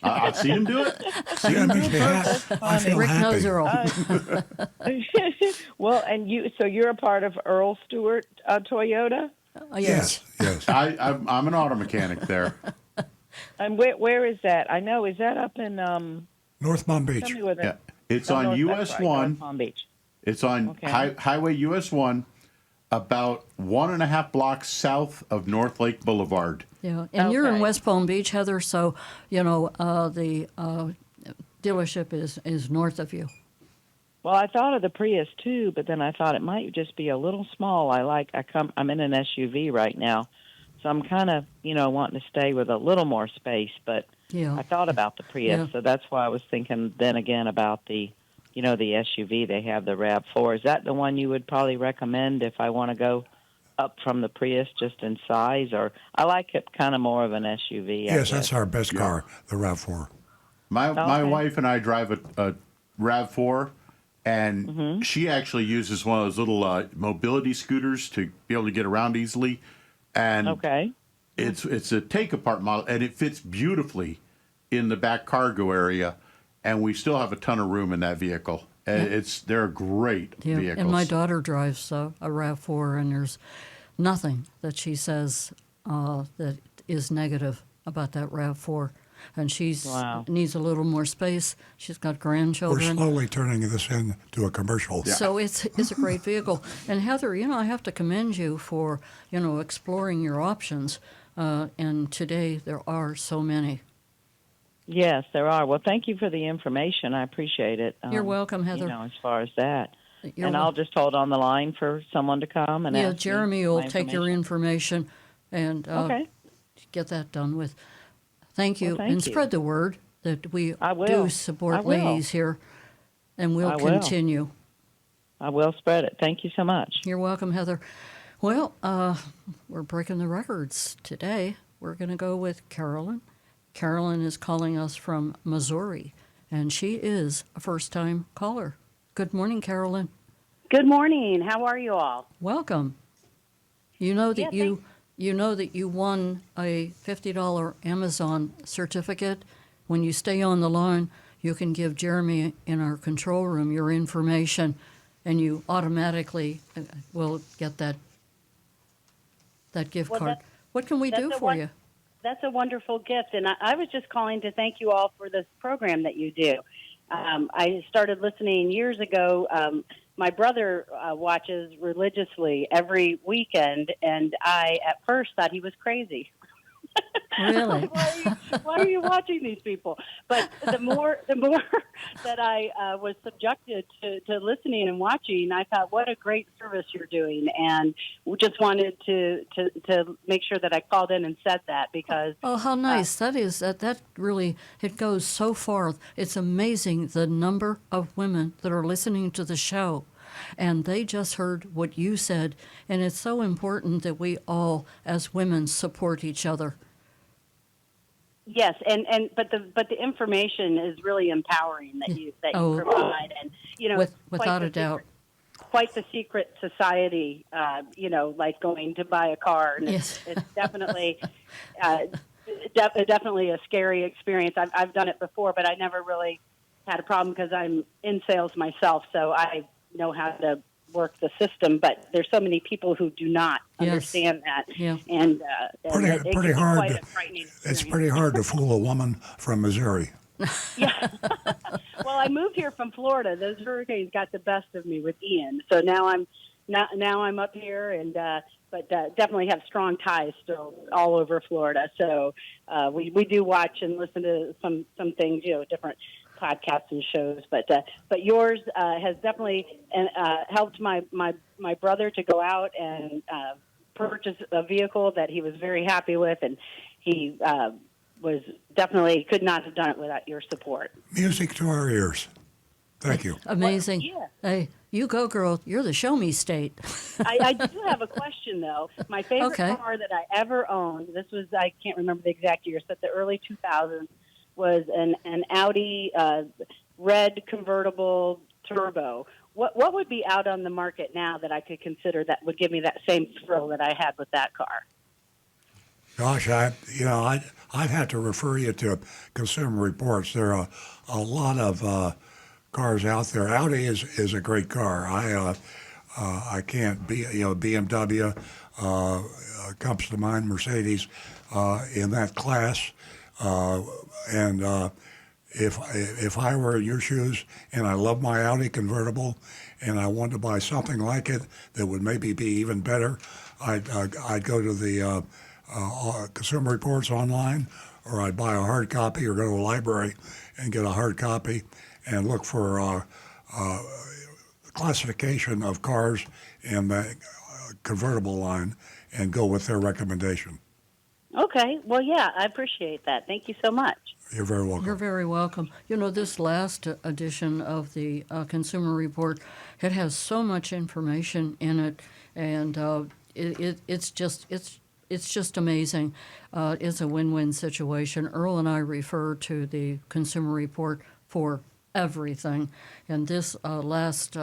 I've seen him do it. I feel Rick happy. knows Earl. Well, and you're a part of Earl Stewart Toyota? Yes. I'm an auto mechanic there. And where is that? I know, is that up in North Palm Beach. Tell me where that. It's on US 1. North Palm Beach. It's on Highway US 1, about 1.5 blocks south of North Lake Boulevard. Yeah, and you're in West Palm Beach, Heather, so, the dealership is north of you. Well, I thought of the Prius too, but then I thought it might just be a little small. I'm in an SUV right now, so I'm kind of, wanting to stay with a little more space, but I thought about the Prius, so that's why I was thinking then again about the the SUV, they have the RAV4. Is that the one you would probably recommend if I want to go up from the Prius just in size? Or I like it kind of more of an SUV. Yes, that's our best car, the RAV4. My Okay. wife and I drive a RAV4, and she actually uses one of those little mobility scooters to be able to get around easily. And Okay. it's a take-apart model, and it fits beautifully in the back cargo area, and we still have a ton of room in that vehicle. And they're great vehicles. And my daughter drives a RAV4, and there's nothing that she says that is negative about that RAV4. And she's needs a little more space. She's got We're grandchildren. slowly turning this into a commercial. So it's a great vehicle. And Heather, I have to commend you for, exploring your options. And today there are so many. Yes, there are. Well, thank you for the information. I appreciate it. You're welcome, Heather. As far as that. You're I'll just hold on the line for someone to come and ask Jeremy me will my take your information and Okay. get that done with. Thank you. Well, thank and you. spread the word that we I will. do I support will. ladies here, and we'll I will. continue. I will spread it. Thank you so much. You're welcome, Heather. Well, we're breaking the records today. We're going to go with Carolyn. Carolyn is calling us from Missouri, and she is a first-time caller. Good morning, Carolyn. Good morning. How are you all? Welcome. You know that Yeah, you won a $50 Amazon certificate. When you stay on the line, you can give Jeremy in our control room your information, and you automatically will get that gift Well, card. What can we do for you? That's a wonderful gift, and I was just calling to thank you all for this program that you do. I started listening years ago. My brother watches religiously every weekend, and I at first thought he was crazy. Really? Why are you watching these people? But the more that I was subjected to listening and watching, I thought, what a great service you're doing, and we just wanted to make sure that I called in and said that because. Oh, how nice that is! That really it goes so far. It's amazing the number of women that are listening to the show. And they just heard what you said, and it's so important that we all, as women, support each other. Yes, but the information is really empowering that you provide, and without a doubt. Quite the secret society, like going to buy a car, and yes. it's definitely definitely a scary experience. I've done it before, but I never really had a problem because I'm in sales myself, so I know how to work the system, but there's so many people who do not understand that, and pretty hard. Quite a frightening experience. It's pretty hard to fool a woman from Missouri. Yeah. Well, I moved here from Florida. Those hurricanes got the best of me with Ian, so now I'm up here, and but definitely have strong ties still all over Florida. So we do watch and listen to some things, different podcasts and shows, but yours has definitely helped my brother to go out and purchase a vehicle that he was very happy with, and he was definitely could not have done it without your support. Music to our ears. Thank you. Amazing. Well, Hey, you go, girl. You're the show me state. I do have a question, though. My favorite car that I ever owned, I can't remember the exact year, but the early 2000s, was an Audi red convertible turbo. What would be out on the market now that I could consider that would give me that same thrill that I had with that car? Gosh, I'd have to refer you to Consumer Reports. There are a lot of cars out there. Audi is a great car. I can't be BMW comes to mind. Mercedes in that class. And if I were in your shoes and I love my Audi convertible and I wanted to buy something like it that would maybe be even better, I'd go to the Consumer Reports online, or I'd buy a hard copy or go to a library and get a hard copy and look for classification of cars in the convertible line and go with their recommendation. Okay. Well, yeah, I appreciate that. Thank you so much. You're very welcome. You're very welcome. You know, this last edition of the Consumer Report, it has so much information in it, and it's just amazing. It's a win-win situation. Earl and I refer to the Consumer Report for everything, and this last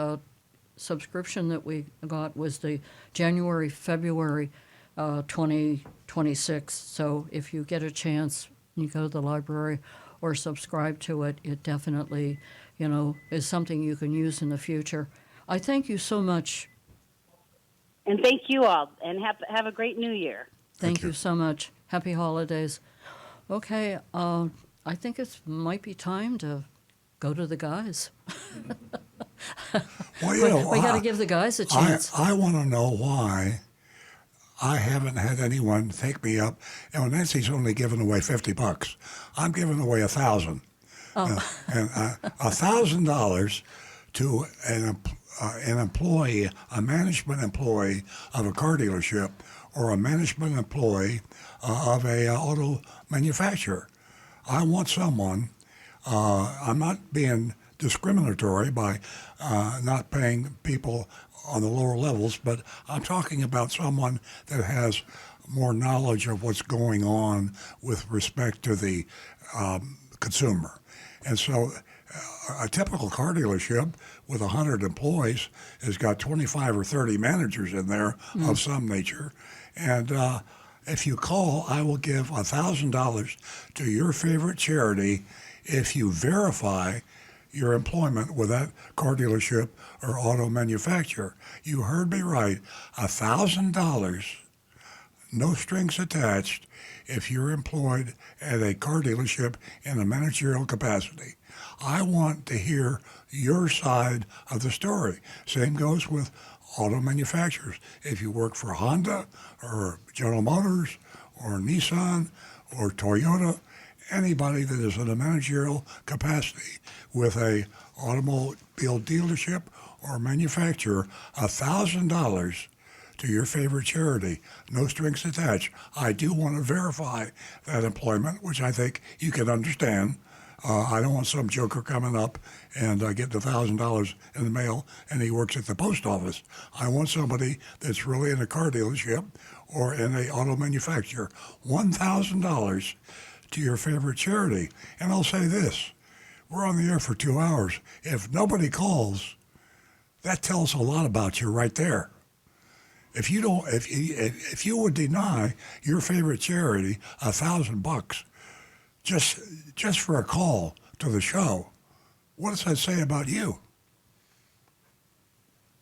subscription that we got was the January-February 2026. So if you get a chance, you go to the library or subscribe to it, it definitely, is something you can use in the future. I thank you so much. And thank you all, and have a great New Year. Thank you so much. Happy holidays. Okay, I think it might be time to go to the guys. Well, we got to give the guys a chance. I want to know why I haven't had anyone take me up. And Nancy's only giving away $50. I'm giving away $1,000. Oh. And $1,000 to an employee, a management employee of a car dealership, or a management employee of a auto manufacturer. I want someone. I'm not being discriminatory by not paying people on the lower levels, but I'm talking about someone that has more knowledge of what's going on with respect to the consumer. And so a typical car dealership with 100 employees has got 25 or 30 managers in there of some nature. And if you call, I will give $1,000 to your favorite charity if you verify your employment with that car dealership or auto manufacturer. You heard me right. $1,000, no strings attached, if you're employed at a car dealership in a managerial capacity. I want to hear your side of the story. Same goes with auto manufacturers. If you work for Honda or General Motors or Nissan or Toyota, anybody that is in a managerial capacity with a automobile dealership or manufacturer, $1,000 to your favorite charity, no strings attached. I do want to verify that employment, which I think you can understand. I don't want some joker coming up and getting $1,000 in the mail and he works at the post office. I want somebody that's really in a car dealership or in a auto manufacturer. $1,000 to your favorite charity. And I'll say this, we're on the air for 2 hours. If nobody calls, that tells a lot about you right there. If you would deny your favorite charity $1,000 just for a call to the show, what does that say about you?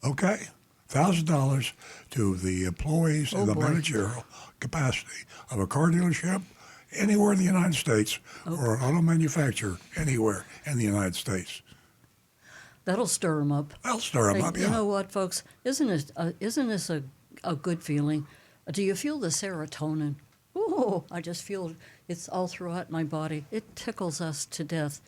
Okay, $1,000 to the employees in the managerial capacity of a car dealership anywhere in the United States or an auto manufacturer anywhere in the United States. That'll stir them up. That'll stir them up, yeah. You know what, folks? Isn't this a good feeling? Do you feel the serotonin? Oh, I just feel it's all throughout my body. It tickles us to death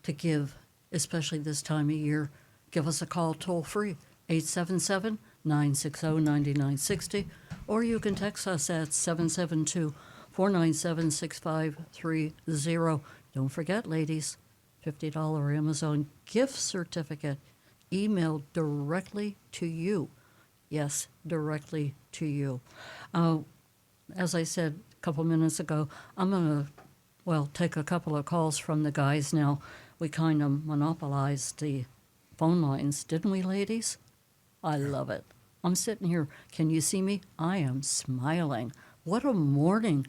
to give, especially this time of year. Give us a call toll free, 877-960-9960, or you can text us at 772-497-6530. Don't forget, ladies, $50 Amazon gift certificate emailed directly to you. Yes, directly to you. As I said a couple minutes ago, I'm going to, take a couple of calls from the guys now. We kind of monopolized the phone lines, didn't we, ladies? I love it. I'm sitting here. Can you see me? I am smiling. What a morning.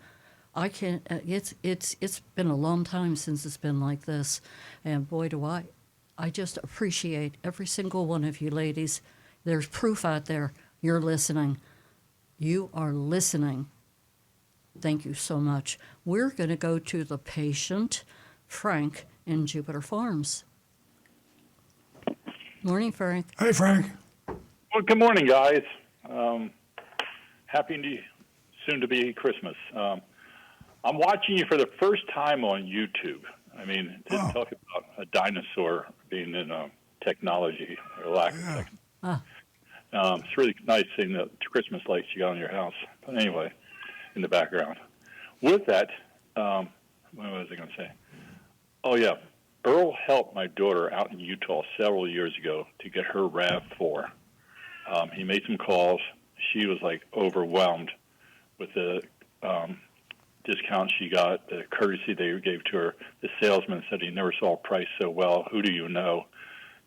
I can't. It's been a long time since it's been like this, and boy, do I just appreciate every single one of you ladies. There's proof out there. You're listening. You are listening. Thank you so much. We're going to go to the patient, Frank, in Jupiter Farms. Morning, Frank. Hey, Frank. Well, good morning, guys. Soon to be Christmas. I'm watching you for the first time on YouTube. I mean, to talk about a dinosaur being in technology or lack of technology. It's really nice seeing the Christmas lights you got on your house. But anyway, in the background. With that, what was I going to say? Oh, yeah. Earl helped my daughter out in Utah several years ago to get her RAV4. He made some calls. She was like overwhelmed with the discount she got, the courtesy they gave to her. The salesman said he never saw a price so well. Who do you know?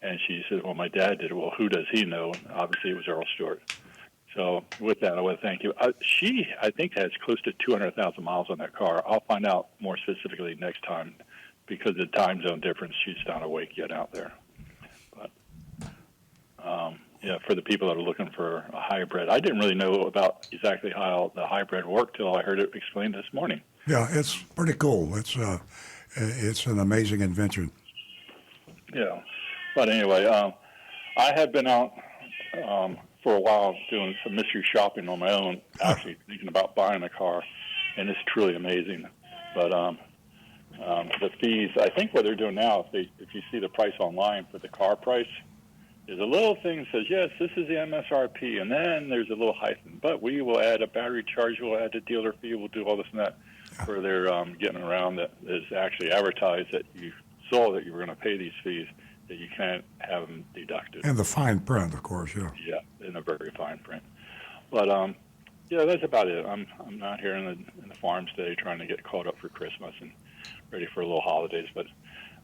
And she said, well, my dad did. Well, who does he know? And obviously, it was Earl Stewart. So with that, I want to thank you. She, I think, has close to 200,000 miles on that car. I'll find out more specifically next time because of the time zone difference. She's not awake yet out there. But, yeah, for the people that are looking for a hybrid, I didn't really know about exactly how the hybrid worked till I heard it explained this morning. Yeah, it's pretty cool. It's an amazing invention. Yeah. But anyway, I have been out for a while doing some mystery shopping on my own, actually thinking about buying a car, and it's truly amazing. But the fees, I think what they're doing now, if you see the price online for the car price, there's a little thing that says, yes, this is the MSRP, and then there's a little hyphen, but we will add a battery charge, we'll add a dealer fee, we'll do all this and that, where they're getting around that is actually advertised that you saw that you were going to pay these fees, that you can't have them deducted. And the fine print, of course, yeah. Yeah, in a very fine print. But yeah, that's about it. I'm not here in the farm today trying to get caught up for Christmas and ready for a little holidays. But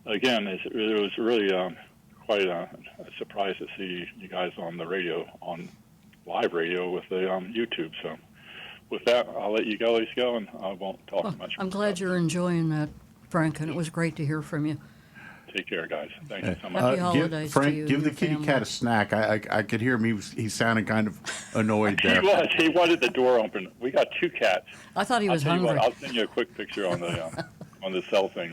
again, it was really quite a surprise to see you guys on the radio, on live radio with the YouTube. So with that, I'll let you guys go, and I won't talk much. I'm glad you're enjoying that, Frank, and it was great to hear from you. Take care, guys. Thank you so much. Happy holidays Frank, to you give and the your kitty family. cat a snack. I could hear him. He sounded kind of annoyed there. He wanted the door open. We got two cats. I thought he was I'll tell you hungry. what, I'll send you a quick picture on the cell thing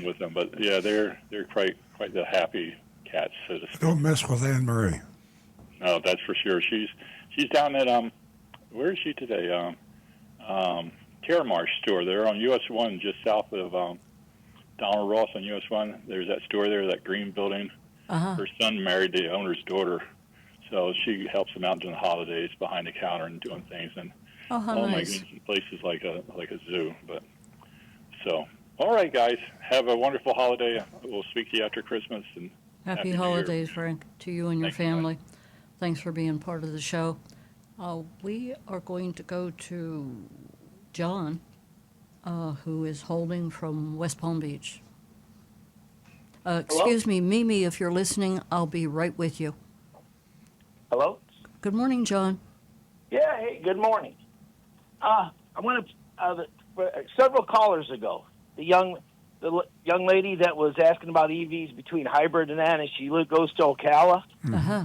with them. But yeah, they're quite the happy cats, so to speak. Don't mess with Anne Marie. No, that's for sure. She's down at where is she today? Terramarsh store. They're on US 1, just south of Donald Ross on US 1. There's that store there, that green building. Uh-huh. Her son married the owner's daughter, so she helps him out during the holidays behind the counter and doing things. And Oh, how my nice. goodness, the place is like a zoo. But so, all right, guys, have a wonderful holiday. We'll speak to you after Christmas and Happy New Year. holidays, Frank, to you and your Thank you, bye. family. Thanks for being part of the show. We are going to go to John, who is holding from West Palm Beach. Excuse me, Mimi, if you're listening, I'll be right with you. Hello? Good morning, John. Yeah, hey, good morning. I want to, several callers ago, the young lady that was asking about EVs between hybrid and that, and she goes to Ocala. Uh-huh.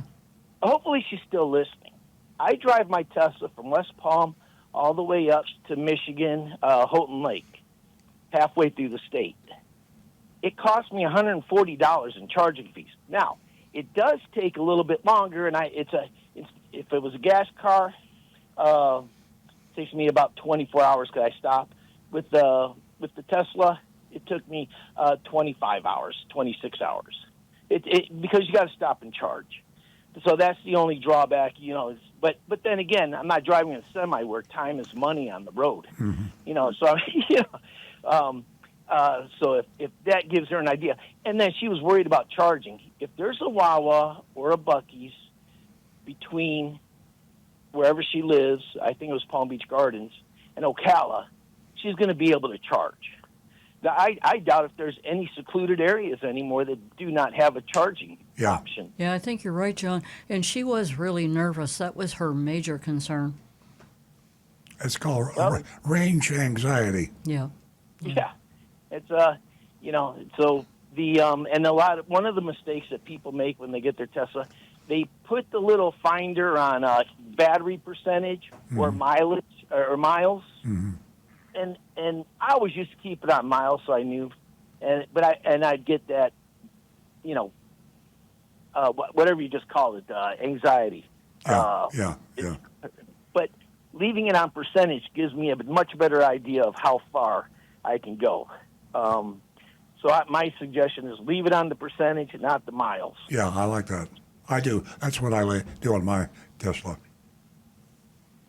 Hopefully she's still listening. I drive my Tesla from West Palm all the way up to Michigan, Houghton Lake, halfway through the state. It cost me $140 in charging fees. Now, it does take a little bit longer, and if it was a gas car, it takes me about 24 hours because I stop. With the Tesla, it took me 25 hours, 26 hours. Because you got to stop and charge. So that's the only drawback, But then again, I'm not driving a semi where time is money on the road. So so if that gives her an idea, and then she was worried about charging. If there's a Wawa or a Buc-ee's between wherever she lives, I think it was Palm Beach Gardens, and Ocala, she's going to be able to charge. Now, I doubt if there's any secluded areas anymore that do not have a charging option. Yeah, I think you're right, John. And she was really nervous. That was her major concern. It's called range anxiety. Yeah. Yeah. It's so the and one of the mistakes that people make when they get their Tesla, they put the little finder on battery percentage or mileage or miles. Mm-hmm. And I always used to keep it on miles so I knew, but I'd get that, whatever you just call it, anxiety. Yeah. But leaving it on percentage gives me a much better idea of how far I can go. My suggestion is leave it on the percentage, not the miles. Yeah, I like that. I do. That's what I do on my Tesla.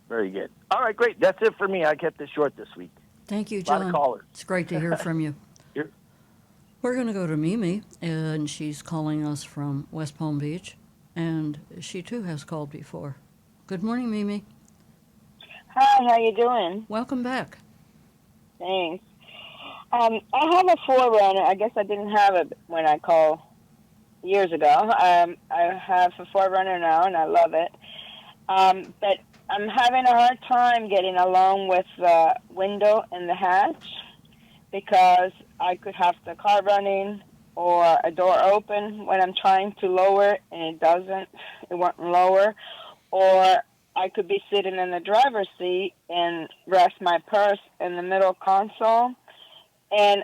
Very good. All right, great. That's it for me. I kept this short this week. Thank you, A lot John. of callers. It's great to hear from you. We're going to go to Mimi, and she's calling us from West Palm Beach, and she too has called before. Good morning, Mimi. Hi, how you doing? Welcome back. Thanks. I have a Forerunner. I guess I didn't have it when I called years ago. I have a Forerunner now, and I love it. But I'm having a hard time getting along with the window and the hatch because I could have the car running or a door open when I'm trying to lower it, and it won't lower. Or I could be sitting in the driver's seat and rest my purse in the middle console and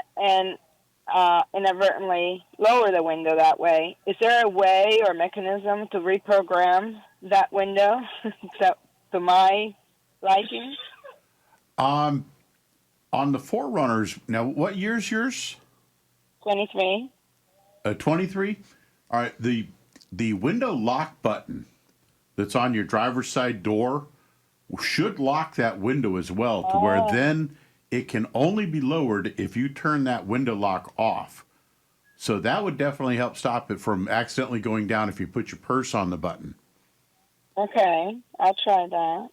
inadvertently lower the window that way. Is there a way or mechanism to reprogram that window to my liking? On the Forerunners, now what year's yours? 23. 23? All right, the window lock button that's on your driver's side door should lock that window as well, to where then it can only be lowered if you turn that window lock off. So that would definitely help stop it from accidentally going down if you put your purse on the button. Okay, I'll try that.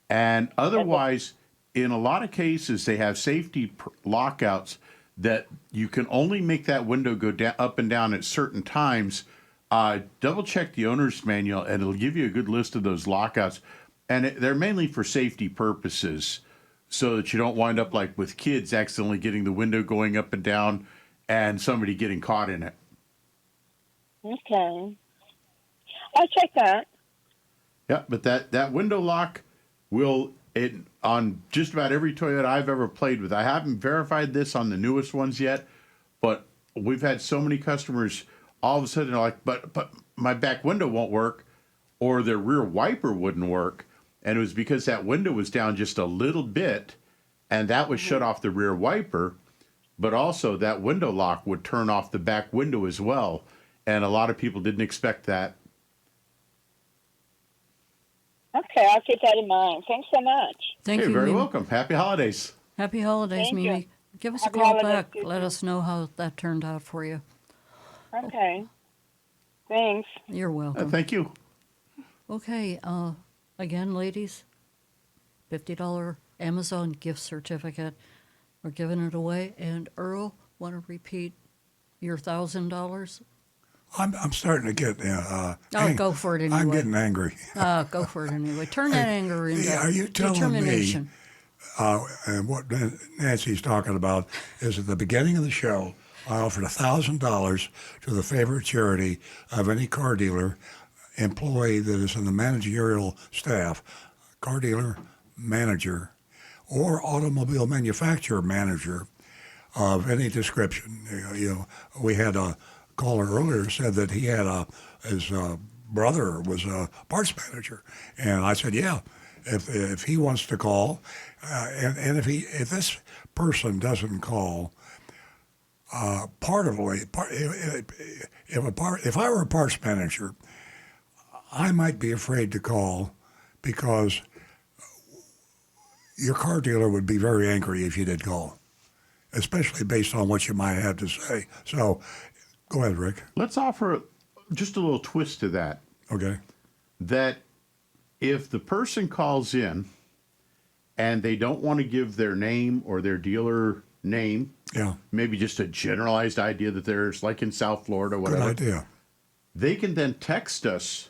And otherwise, in a lot of cases, they have safety lockouts that you can only make that window go down, up and down at certain times. Double check the owner's manual, and it'll give you a good list of those lockouts. And they're mainly for safety purposes, so that you don't wind up like with kids accidentally getting the window going up and down and somebody getting caught in it. Okay. I'll check that. Yeah, but that window lock will, on just about every Toyota I've ever played with. I haven't verified this on the newest ones yet, but we've had so many customers all of a sudden are like, but my back window won't work, or their rear wiper wouldn't work. And it was because that window was down just a little bit, and that would shut off the rear wiper, but also that window lock would turn off the back window as well. And a lot of people didn't expect that. Okay, I'll keep that in mind. Thanks so much. Thank you. You're very Mimi. welcome. Happy holidays. Happy holidays, Thank Mimi. you. Give us Happy a call holidays back. to you Let too. us know how that turned out for you. Okay. Thanks. You're welcome. Thank you. Okay, again, ladies, $50 Amazon gift certificate. We're giving it away. And Earl, want to repeat your $1,000? I'm starting to get. Go for it anyway. I'm getting angry. Go for it anyway. Turn that anger into Are you telling determination. me? And what Nancy's talking about is at the beginning of the show, I offered $1,000 to the favorite charity of any car dealer employee that is in the managerial staff, car dealer manager, or automobile manufacturer manager of any description. We had a caller earlier said that he had his brother was a parts manager, and I said, yeah, if he wants to call, and if this person doesn't call, if I were a parts manager, I might be afraid to call because your car dealer would be very angry if you did call, especially based on what you might have to say. So, go ahead, Rick. Let's offer just a little twist to that. Okay. That if the person calls in and they don't want to give their name or their dealer name, maybe just a generalized idea that there's like in South Florida, whatever. Good idea. They can then text us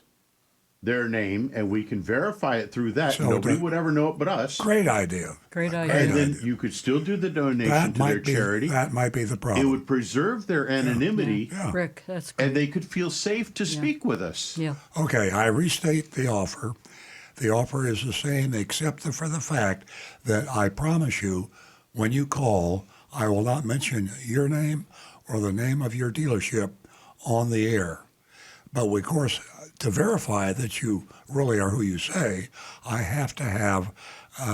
their name and we can verify it through that. So Nobody would ever know it but us. Great idea. Great idea. And then you could still do the donation to their charity. That might be the It problem. would preserve their anonymity. Rick, that's great. And they could feel safe to speak with us. Yeah. Okay, I restate the offer. The offer is the same except for the fact that I promise you, when you call, I will not mention your name or the name of your dealership on the air. But of course, to verify that you really are who you say, I have to have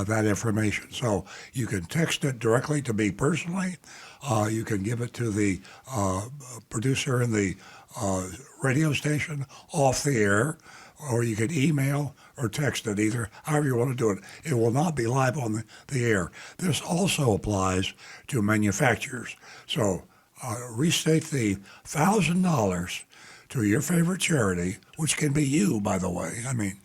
that information. So you can text it directly to me personally. You can give it to the producer in the radio station off the air, or you can email or text it, either however you want to do it. It will not be live on the air. This also applies to manufacturers. So restate the $1,000 to your favorite charity, which can be you, by the way. I mean,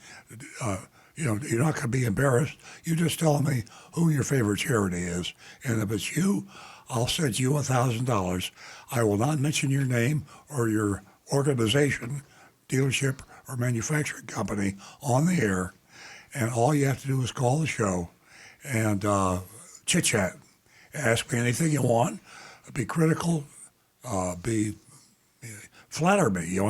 you're not going to be embarrassed. You just tell me who your favorite charity is, and if it's you, I'll send you $1,000. I will not mention your name or your organization, dealership, or manufacturing company on the air, and all you have to do is call the show and chit-chat. Ask me anything you want. Be critical. Flatter me. You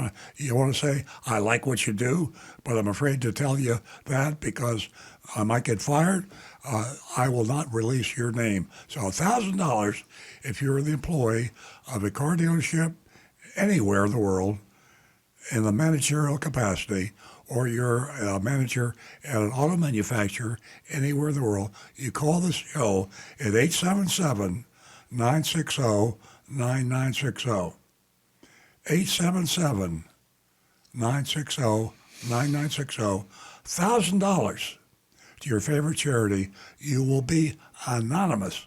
want to say, I like what you do, but I'm afraid to tell you that because I might get fired. I will not release your name. So $1,000 if you're the employee of a car dealership anywhere in the world in the managerial capacity, or you're a manager at an auto manufacturer anywhere in the world, you call this show at 877-960-9960. 877-960-9960. $1,000 to your favorite charity. You will be anonymous.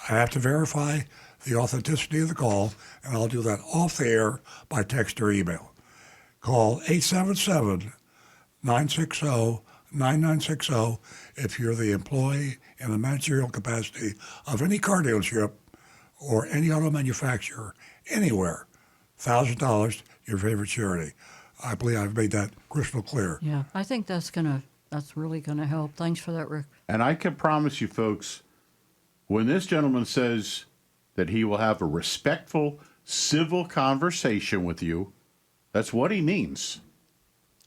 I have to verify the authenticity of the call, and I'll do that off the air by text or email. Call 877-960-9960 if you're the employee in the managerial capacity of any car dealership or any auto manufacturer anywhere. $1,000 to your favorite charity. I believe I've made that crystal clear. Yeah, I think that's really gonna help. Thanks for that, Rick. And I can promise you, folks, when this gentleman says that he will have a respectful, civil conversation with you, that's what he means.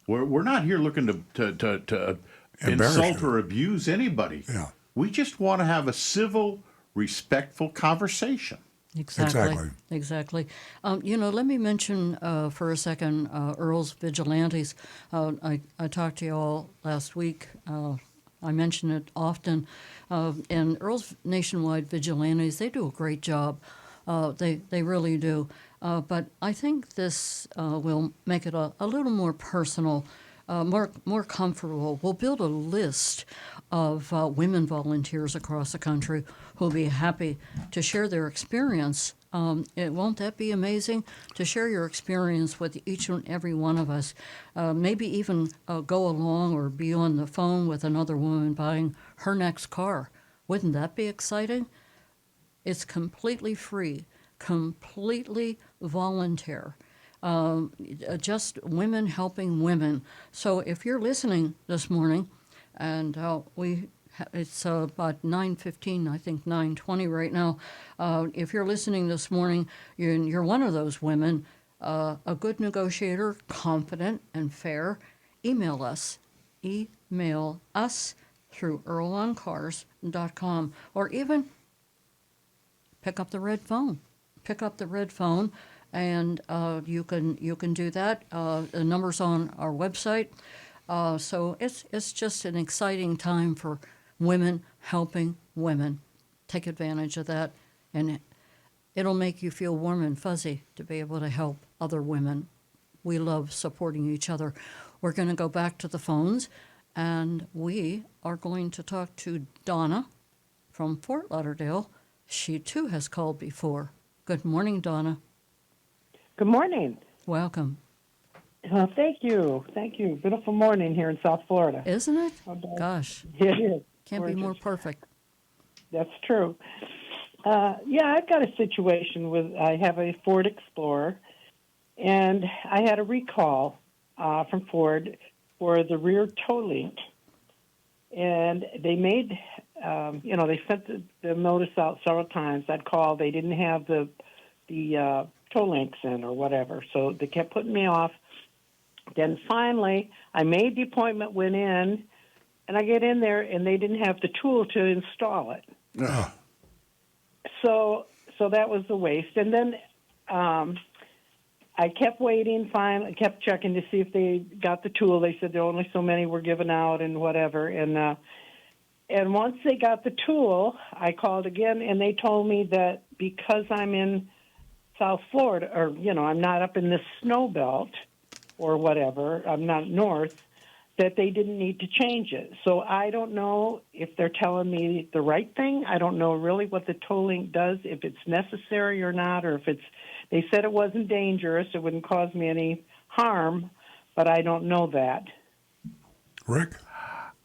We're not here looking to insult or abuse anybody. Yeah. We just want to have a civil, respectful conversation. Exactly. Let me mention for a second Earl's Vigilantes. I talked to you all last week. I mention it often. And Earl's Nationwide Vigilantes, they do a great job. They really do. But I think this will make it a little more personal, more comfortable. We'll build a list of women volunteers across the country who'll be happy to share their experience. Won't that be amazing? To share your experience with each and every one of us. Maybe even go along or be on the phone with another woman buying her next car. Wouldn't that be exciting? It's completely free, completely volunteer. Just women helping women. So if you're listening this morning, and it's about 9:15, I think 9:20 right now. If you're listening this morning, you're one of those women, a good negotiator, confident and fair, email us through earloncars.com, or even pick up the red phone. And you can do that. The number's on our website. So it's just an exciting time for women helping women. Take advantage of that, and it'll make you feel warm and fuzzy to be able to help other women. We love supporting each other. We're going to go back to the phones, and we are going to talk to Donna from Fort Lauderdale. She too has called before. Good morning, Donna. Good morning. Welcome. Thank you. Beautiful morning here in South Florida. Isn't it? Gosh. It is. Can't be more perfect. That's true. I've got a situation I have a Ford Explorer, and I had a recall from Ford for the rear toe link. And they made, they sent the notice out several times. I'd call. They didn't have the toe links in or whatever. So they kept putting me off. Then finally, I made the appointment, went in, and I get in there, and they didn't have the tool to install it. So that was a waste. And then I kept waiting, finally, kept checking to see if they got the tool. They said there were only so many were given out and whatever. And once they got the tool, I called again, and they told me that because I'm in South Florida, or, I'm not up in the snow belt or whatever, I'm not north, that they didn't need to change it. So I don't know if they're telling me the right thing. I don't know really what the tolling does, if it's necessary or not, or if it's, they said it wasn't dangerous, it wouldn't cause me any harm, but I don't know that. Rick?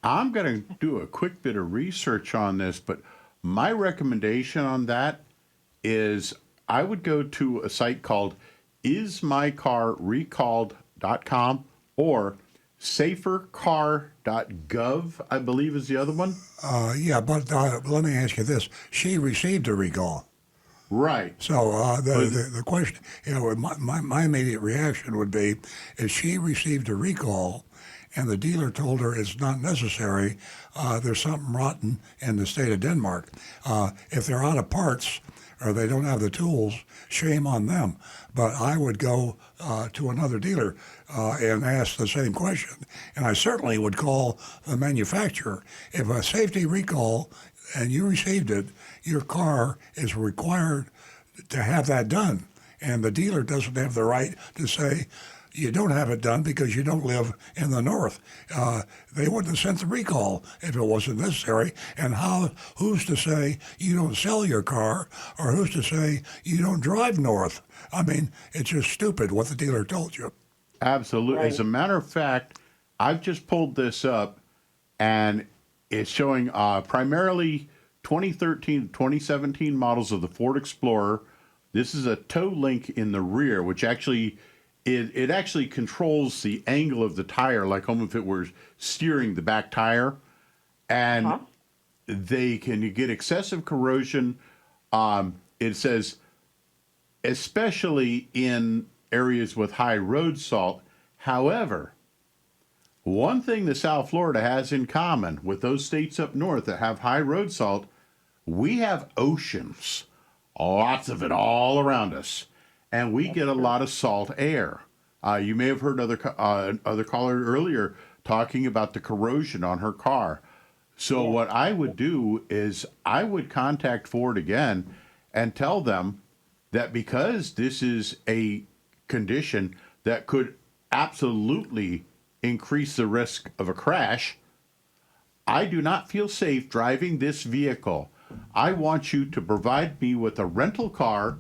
I'm going to do a quick bit of research on this, but my recommendation on that is I would go to a site called ismycarrecalled.com or safercar.gov, I believe is the other one. Yeah, but let me ask you this. She received a recall. Right. So the question, my immediate reaction would be, if she received a recall and the dealer told her it's not necessary, there's something rotten in the state of Denmark. If they're out of parts or they don't have the tools, shame on them. But I would go to another dealer and ask the same question. And I certainly would call the manufacturer. If a safety recall and you received it, your car is required to have that done. And the dealer doesn't have the right to say, you don't have it done because you don't live in the north. They wouldn't have sent the recall if it wasn't necessary. And who's to say you don't sell your car, or who's to say you don't drive north? I mean, it's just stupid what the dealer told you. Absolutely. Right. As a matter of fact, I've just pulled this up, and it's showing primarily 2013 2017 models of the Ford Explorer. This is a tow link in the rear, which actually it actually controls the angle of the tire, like almost if it were steering the back tire. And they can get excessive corrosion. It says, especially in areas with high road salt. However, one thing that South Florida has in common with those states up north that have high road salt, we have oceans, lots of it all around us, and we get a lot of salt air. You may have heard other caller earlier talking about the corrosion on her car. So what I would do is I would contact Ford again and tell them that because this is a condition that could absolutely increase the risk of a crash, I do not feel safe driving this vehicle. I want you to provide me with a rental car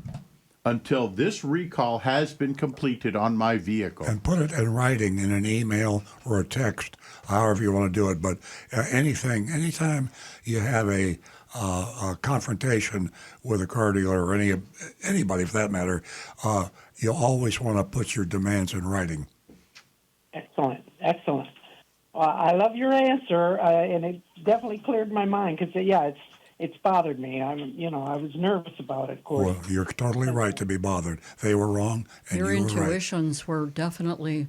until this recall has been completed on my vehicle. And put it in writing in an email or a text, however you want to do it. But anytime you have a confrontation with a car dealer or anybody for that matter, you always want to put your demands in writing. Excellent. I love your answer, and it definitely cleared my mind because, it's bothered me. I was nervous about it, of course. Well, you're totally right to be bothered. They were wrong, and Your you were right. intuitions were definitely,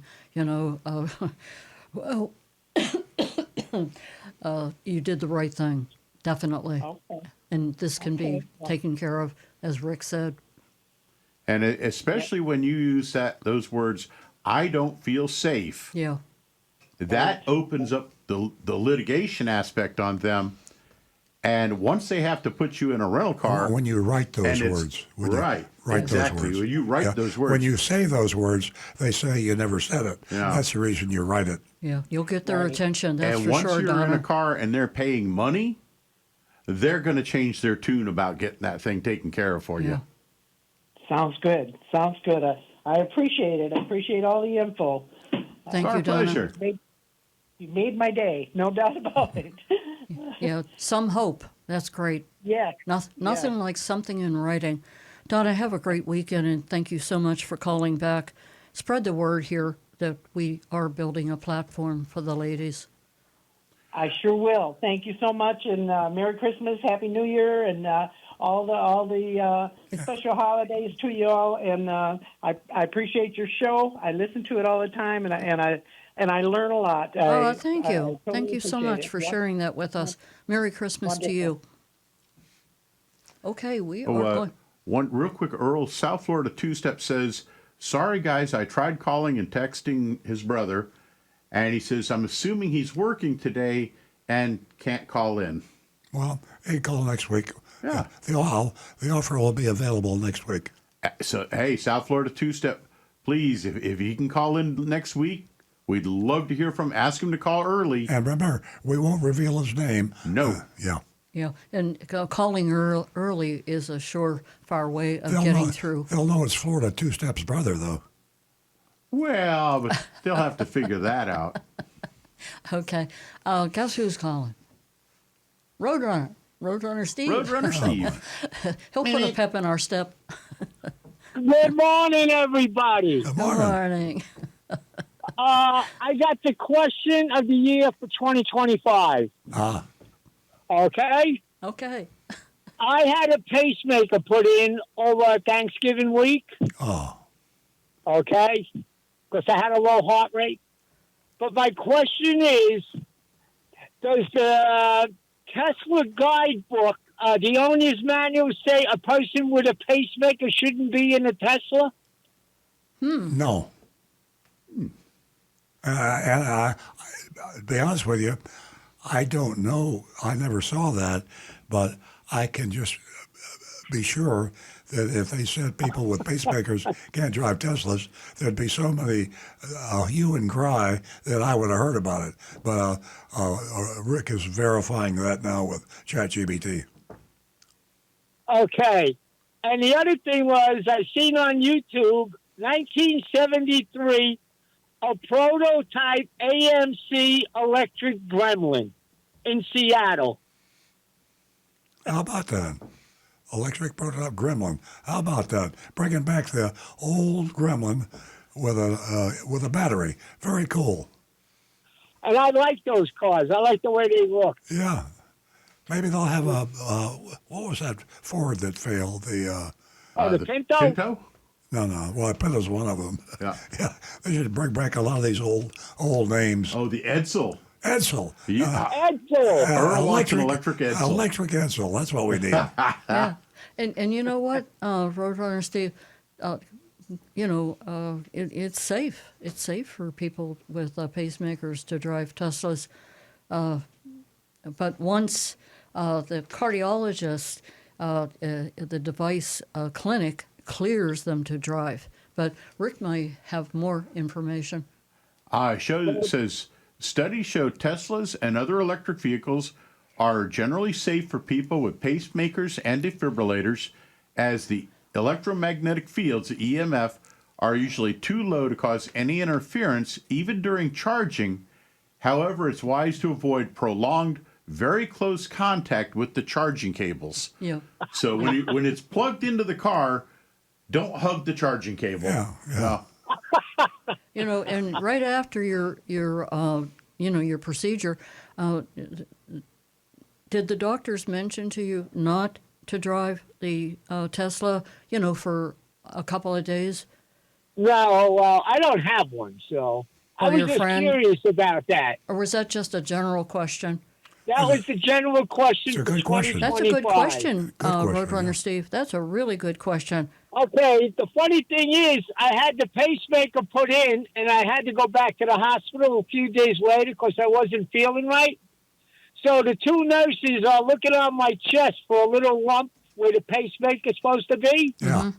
well, you did the right thing, definitely. Okay. And this can be taken care of, as Rick said. And especially when you use those words, I don't feel safe. Yeah. That opens up the litigation aspect on them. And once they have to put you in a rental car. When you write those words. Right. Write Exactly. those words. When you write those words. When you say those words, they say you never said it. Yeah. That's the reason you write it. Yeah, you'll get their attention, that's and for once sure, you're Donna. in a car and they're paying money, they're going to change their tune about getting that thing taken care of for you. Sounds good. I appreciate it. I appreciate all the info. Thank you, Donna. Pleasure. You made my day, no doubt about it. Yeah, some hope. That's great. Yeah. Nothing like something in writing. Donna, have a great weekend, and thank you so much for calling back. Spread the word here that we are building a platform for the ladies. I sure will. Thank you so much, and Merry Christmas, Happy New Year, and all the special holidays to you all. And I appreciate your show. I listen to it all the time, and I learn a lot. Thank you. I Thank you so appreciate much it. for sharing that with us. Merry Christmas to you. Okay, we are going. One real quick, Earl, South Florida Two-Step says, sorry, guys, I tried calling and texting his brother, and he says, I'm assuming he's working today and can't call in. Well, hey, call next week. Yeah. The offer will be available next week. So, hey, South Florida Two-Step, please, if he can call in next week, We'd love to hear from him. Ask him to call early. And remember, we won't reveal his name. No. Yeah. Yeah, and calling early is a surefire way of They'll getting know, through. They'll know it's Florida Two Steps brother, though. Well, but they'll have to figure that out. Okay. Guess who's calling? Roadrunner. Roadrunner Steve. Roadrunner Steve. He'll put a pep in our step. Good morning, everybody. Good morning. I got the question of the year for 2025. Okay? Okay. I had a pacemaker put in over Thanksgiving week. Oh. Okay? Because I had a low heart rate. But my question is, does the Tesla guidebook, the owner's manual, say a person with a pacemaker shouldn't be in a Tesla? No. And to be honest with you, I don't know. I never saw that, but I can just be sure that if they said people with pacemakers can't drive Teslas, there'd be so many hue and cry that I would have heard about it. But Rick is verifying that now with ChatGPT. Okay. And the other thing was, I seen on YouTube, 1973, a prototype AMC electric Gremlin in Seattle. How about that? Electric prototype Gremlin. How about that? Bringing back the old Gremlin with a battery. Very cool. And I like those cars. I like the way they look. Yeah. Maybe they'll have a what was that Ford that failed? The Pinto? Pinto? No. Well, Pinto's one of them. Yeah. Yeah. They should bring back a lot of these old names. Oh, the Edsel. Edsel. Yeah. Edsel. Earl wants an electric Edsel. Electric Edsel. That's what we need. Yeah. And you know what, Roadrunner Steve, it's safe. It's safe for people with pacemakers to drive Teslas. But once the cardiologist, the device clinic clears them to drive. But Rick may have more information. It says studies show Teslas and other electric vehicles are generally safe for people with pacemakers and defibrillators, as the electromagnetic fields, the EMF, are usually too low to cause any interference, even during charging. However, it's wise to avoid prolonged, very close contact with the charging cables. Yeah. So when it's plugged into the car, don't hug the charging cable. Yeah. And right after your procedure, did the doctors mention to you not to drive the Tesla, for a couple of days? No, well, I don't have one, so I was just curious about that. Or was that just a general question? That was the general question. It's a good question. That's a good question, Roadrunner yeah. Steve. That's a really good question. Okay, the funny thing is, I had the pacemaker put in, and I had to go back to the hospital a few days later because I wasn't feeling right. So the two nurses are looking on my chest for a little lump where the pacemaker's supposed to be. Yeah.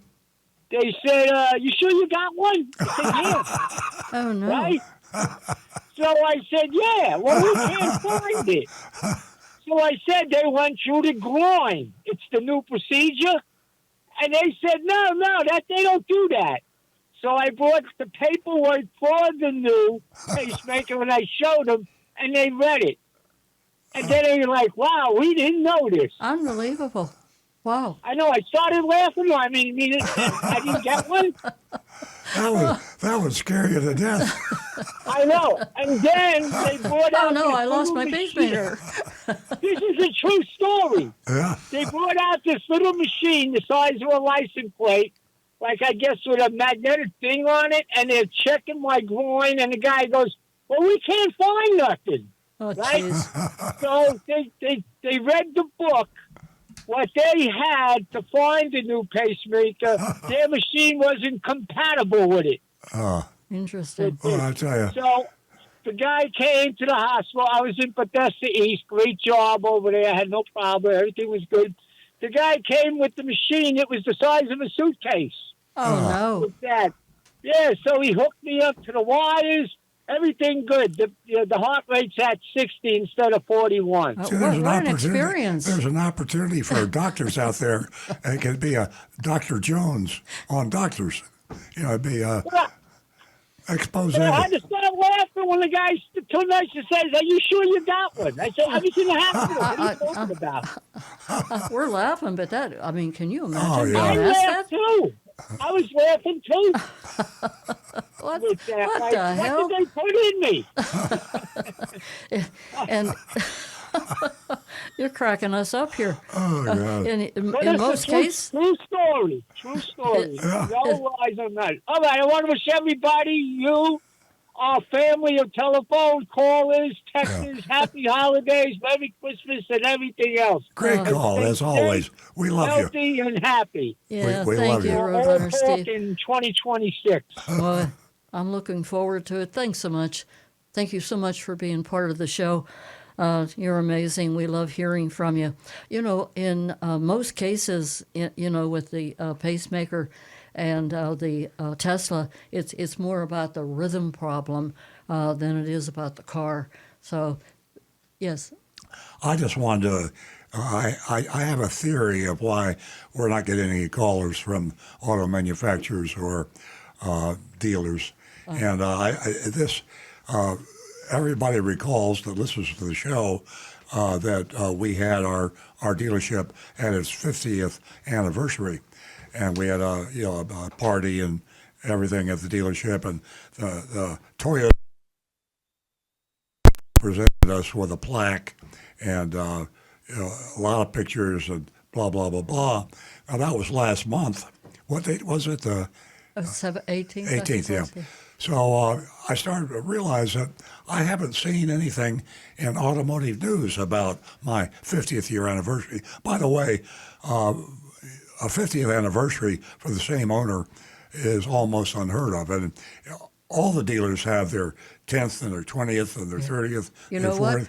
They said, you sure you got one? I said, yeah. Oh, no. Right? So I said, yeah. Well, we can't find it. So I said, they went through the groin. It's the new procedure. And they said, no, that they don't do that. So I brought the paperwork for the new pacemaker, and I showed them, and they read it. And then they were like, wow, we didn't know this. Unbelievable. Wow. I know. I started laughing. I mean, I didn't get one. That would scare you to death. I know. And then they brought out. Oh, no, this I lost my little pacemaker. This is a true story. Yeah. They brought out this little machine the size of a license plate, like I guess with a magnetic thing on it, and they're checking my groin, and the guy goes, well, we can't find nothing. Oh, right? jeez. So they read the book. What they had to find a new pacemaker, their machine wasn't compatible with it. Interesting. Well, I tell you. So the guy came to the hospital. I was in Bethesda East. Great job over there. I had no problem. Everything was good. The guy came with the machine. It was the size of a suitcase. Oh, no. With that. Yeah, so he hooked me up to the wires. Everything good. The heart rate's at 60 instead of 41. See, there's what an experience. There's an opportunity for doctors out there. It could be a Dr. Jones on doctors. It'd be a expose. I had to start laughing when the guy too nice to says, "Are you sure you got one?" I said, "Everything happened. What are you talking about?" We're laughing, but can you imagine? Oh, yeah. I being asked laughed too. I was laughing too. What With that. the Like, hell? What did they put in me? And you're cracking us up here. Oh, God. In But it's most a true, cases, true story. True story. Yeah. No lies on that. All right, I want to wish everybody, you, our family of telephone callers, texters, happy holidays, Merry Christmas, and everything else. Great And call, stay as always. We love you. healthy and happy. yeah, we thank love you, you. We're Roadrunner all Steve. talking 2026. Well, I'm looking forward to it. Thanks so much. Thank you so much for being part of the show. You're amazing. We love hearing from you. In most cases, with the pacemaker and the Tesla, it's more about the rhythm problem than it is about the car. So, yes. I just wanted to. I have a theory of why we're not getting any callers from auto manufacturers or dealers, and everybody recalls that listens to the show that we had our dealership at its 50th anniversary, and we had a party and everything at the dealership, and the Toyota presented us with a plaque and a lot of pictures and blah blah blah blah. Now that was last month. What date was it? 18th. 18th, yeah. So I started to realize that I haven't seen anything in automotive news about my 50th year anniversary. By the way, a 50th anniversary for the same owner is almost unheard of. And all the dealers have their 10th and their 20th and their 30th You and know what? 40th.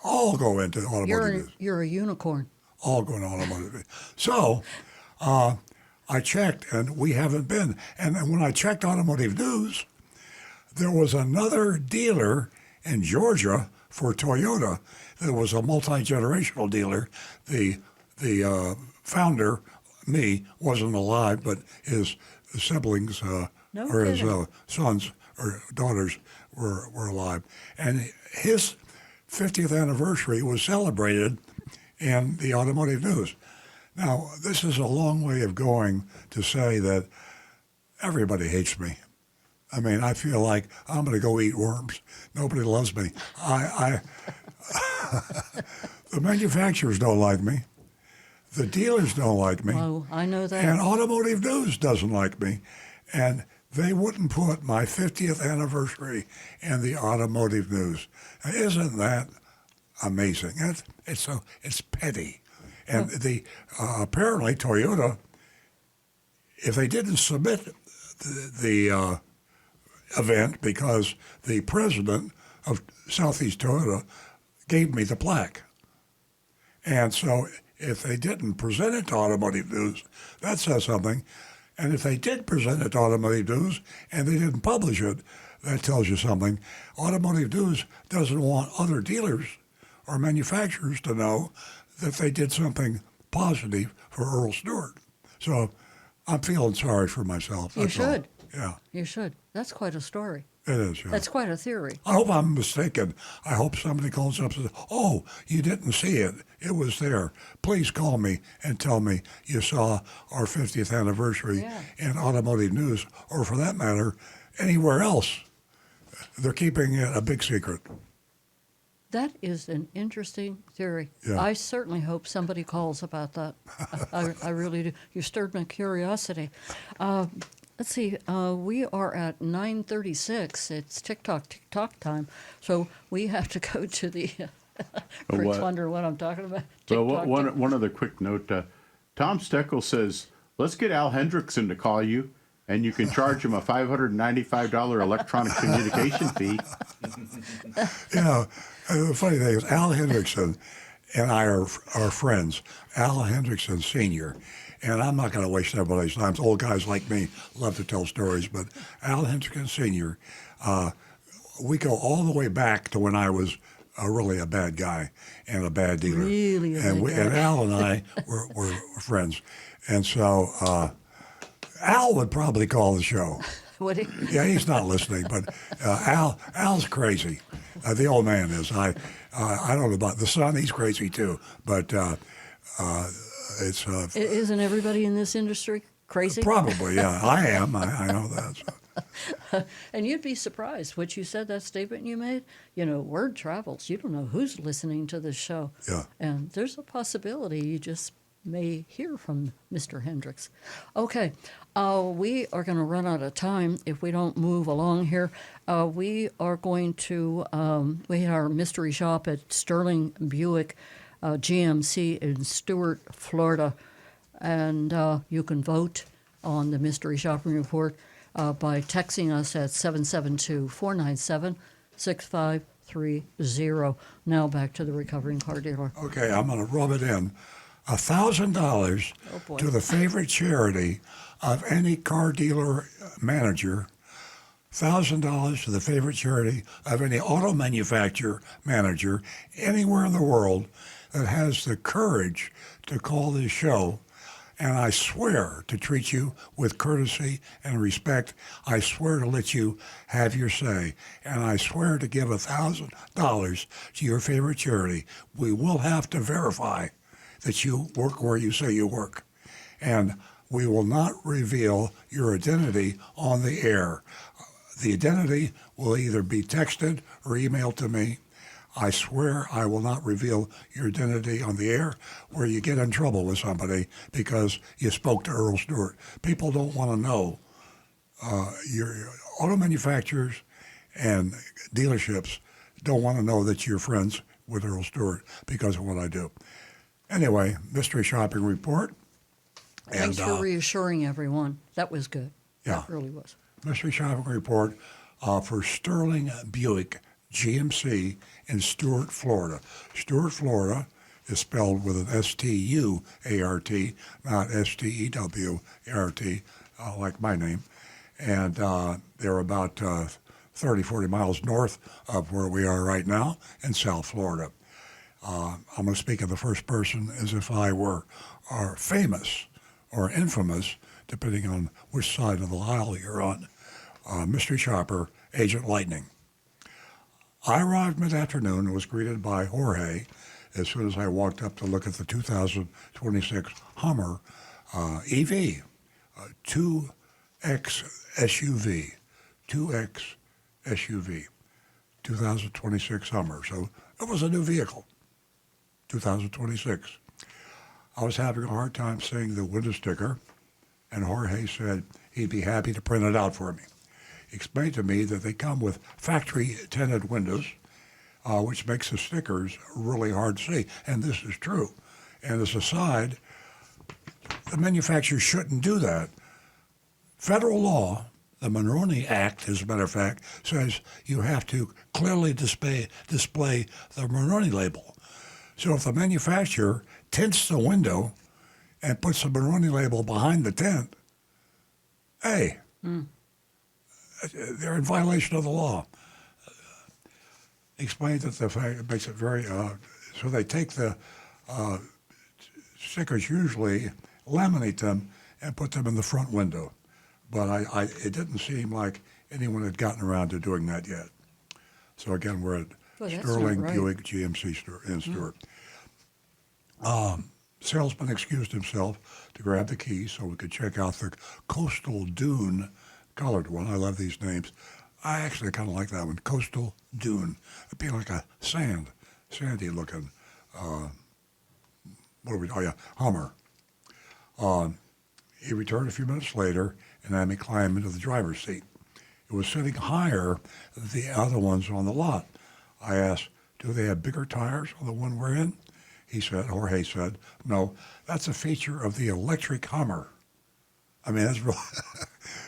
All go into automotive news. You're a unicorn. All go into automotive news. So I checked, and we haven't been. And then when I checked automotive news, there was another dealer in Georgia for Toyota that was a multi-generational dealer. The founder, me, wasn't alive, but his siblings or his sons or daughters were alive. And his 50th anniversary was celebrated in the automotive news. Now, this is a long way of going to say that everybody hates me. I mean, I feel like I'm going to go eat worms. Nobody loves me. The manufacturers don't like me. The dealers don't like me. Oh, I know that. And automotive news doesn't like me. And they wouldn't put my 50th anniversary in the automotive news. Now, isn't that amazing? It's petty. And apparently Toyota, if they didn't submit the event because the president of Southeast Toyota gave me the plaque. And so if they didn't present it to Automotive News, that says something. And if they did present it to Automotive News and they didn't publish it, that tells you something. Automotive News doesn't want other dealers or manufacturers to know that they did something positive for Earl Stewart. So I'm feeling sorry for myself. You should. All. Yeah. You should. That's quite a story. It is, yeah. That's quite a theory. I hope I'm mistaken. I hope somebody calls up and says, "Oh, you didn't see it. It was there. Please call me and tell me you saw our 50th anniversary in Automotive News, or for that matter, anywhere else." They're keeping it a big secret. That is an interesting theory. Yeah. I certainly hope somebody calls about that. I really do. You stirred my curiosity. Let's see. We are at 9:36. It's tick-tock time. So we have to go to the... Fritz wonder what I'm talking about. So one other quick note. Tom Steckel says, let's get Al Hendrickson to call you, and you can charge him a $595 electronic communication fee. The funny thing is, Al Hendrickson and I are friends. Al Hendrickson Sr., and I'm not going to waste everybody's time. Old guys like me love to tell stories, but Al Hendrickson Sr., we go all the way back to when I was really a bad guy and a bad dealer. Really a and bad guy. and Al and I were friends, and so Al would probably call the show. What he, Yeah, he's not listening, but Al's crazy. The old man is. I don't know about the son. He's crazy too, but it's isn't everybody in this industry crazy? probably yeah. I am. I know that. So. And you'd be surprised what you said, that statement you made. You know, word travels. You don't know who's listening to this show. Yeah. And there's a possibility you just may hear from Mr. Hendricks. Okay, we are going to run out of time if we don't move along here. We are going to, we had our mystery shop at Sterling Buick GMC in Stewart, Florida. And you can vote on the mystery shopping report by texting us at 772-497-6530. Now back to the recovering car dealer. Okay, I'm going to rub it in. $1,000 to the favorite charity of any car dealer manager. $1,000 to the favorite charity of any auto manufacturer manager anywhere in the world that has the courage to call this show. And I swear to treat you with courtesy and respect. I swear to let you have your say. And I swear to give $1,000 to your favorite charity. We will have to verify that you work where you say you work. And we will not reveal your identity on the air. The identity will either be texted or emailed to me. I swear I will not reveal your identity on the air where you get in trouble with somebody because you spoke to Earl Stewart. People don't want to know. Your auto manufacturers and dealerships don't want to know that you're friends with Earl Stewart because of what I do. Anyway, mystery shopping report. Thanks for reassuring everyone. That was good. Yeah. That really was. Mystery shopping report for Sterling Buick GMC in Stewart, Florida. Stewart, Florida is spelled with an S-T-U-A-R-T, not S-T-E-W-A-R-T, like my name. And they're about 30, 40 miles north of where we are right now in South Florida. I'm going to speak in the first person as if I were famous or infamous, depending on which side of the aisle you're on. Mystery shopper, Agent Lightning. I arrived mid-afternoon and was greeted by Jorge as soon as I walked up to look at the 2026 Hummer EV, 2X SUV, 2X SUV, 2026 Hummer. So it was a new vehicle, 2026. I was having a hard time seeing the window sticker, and Jorge said he'd be happy to print it out for me. He explained to me that they come with factory tinted windows, which makes the stickers really hard to see. And this is true. And as a side, the manufacturer shouldn't do that. Federal law, the Monroney Act, as a matter of fact, says you have to clearly display the Monroney label. So if the manufacturer tints the window and puts the Monroney label behind the tint, hey, they're in violation of the law. Explained that the fact it makes it very, so they take the stickers, usually laminate them and put them in the front window. But it didn't seem like anyone had gotten around to doing that yet. So again, we're at Sterling Buick GMC in Stewart. Salesman excused himself to grab the keys so we could check out the Coastal Dune colored one. I love these names. I actually kind of like that one, Coastal Dune. It'd be like a sandy looking, Hummer. He returned a few minutes later and had me climb into the driver's seat. It was sitting higher than the other ones on the lot. I asked, do they have bigger tires on the one we're in? Jorge said, no, that's a feature of the electric Hummer. I mean, that's real.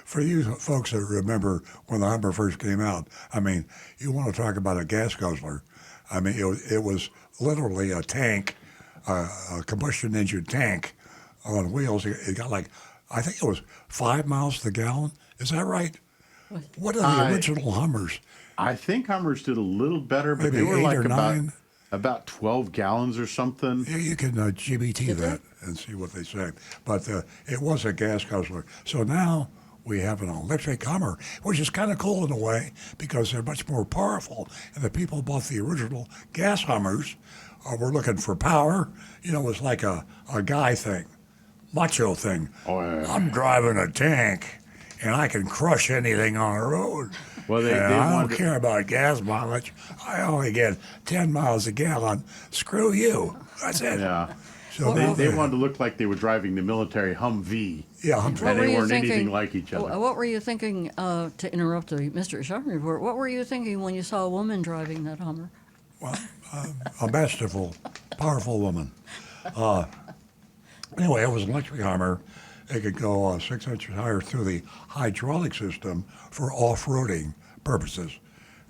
For you folks that remember when the Hummer first came out, I mean, you want to talk about a gas guzzler. I mean, it was literally a tank, a combustion engine tank on wheels. It got like, I think it was 5 miles to the gallon. Is that right? What are the original Hummers? I think Hummers did a little better, but Maybe they were 8 like or 9. about 12 gallons or something. Yeah, you can GBT that and see what they say. But it was a gas guzzler. So now we have an electric Hummer, which is kind of cool in a way because they're much more powerful. And the people who bought the original gas Hummers were looking for power. You know, it was like a guy thing, macho thing. Oh, yeah. I'm driving a tank, and I can crush anything on the road. Well, they I don't wanted- care about gas mileage. I only get 10 miles a gallon. Screw you. That's it. Yeah. So they wanted to look like they were driving the military Humvee. Yeah, Humvee. And they weren't anything like each other. What were you thinking, to interrupt the Mr. Shopping Report, what were you thinking when you saw a woman driving that Hummer? Well, a masterful, powerful woman. Anyway, it was an electric Hummer. It could go 6 inches higher through the hydraulic system for off-roading purposes.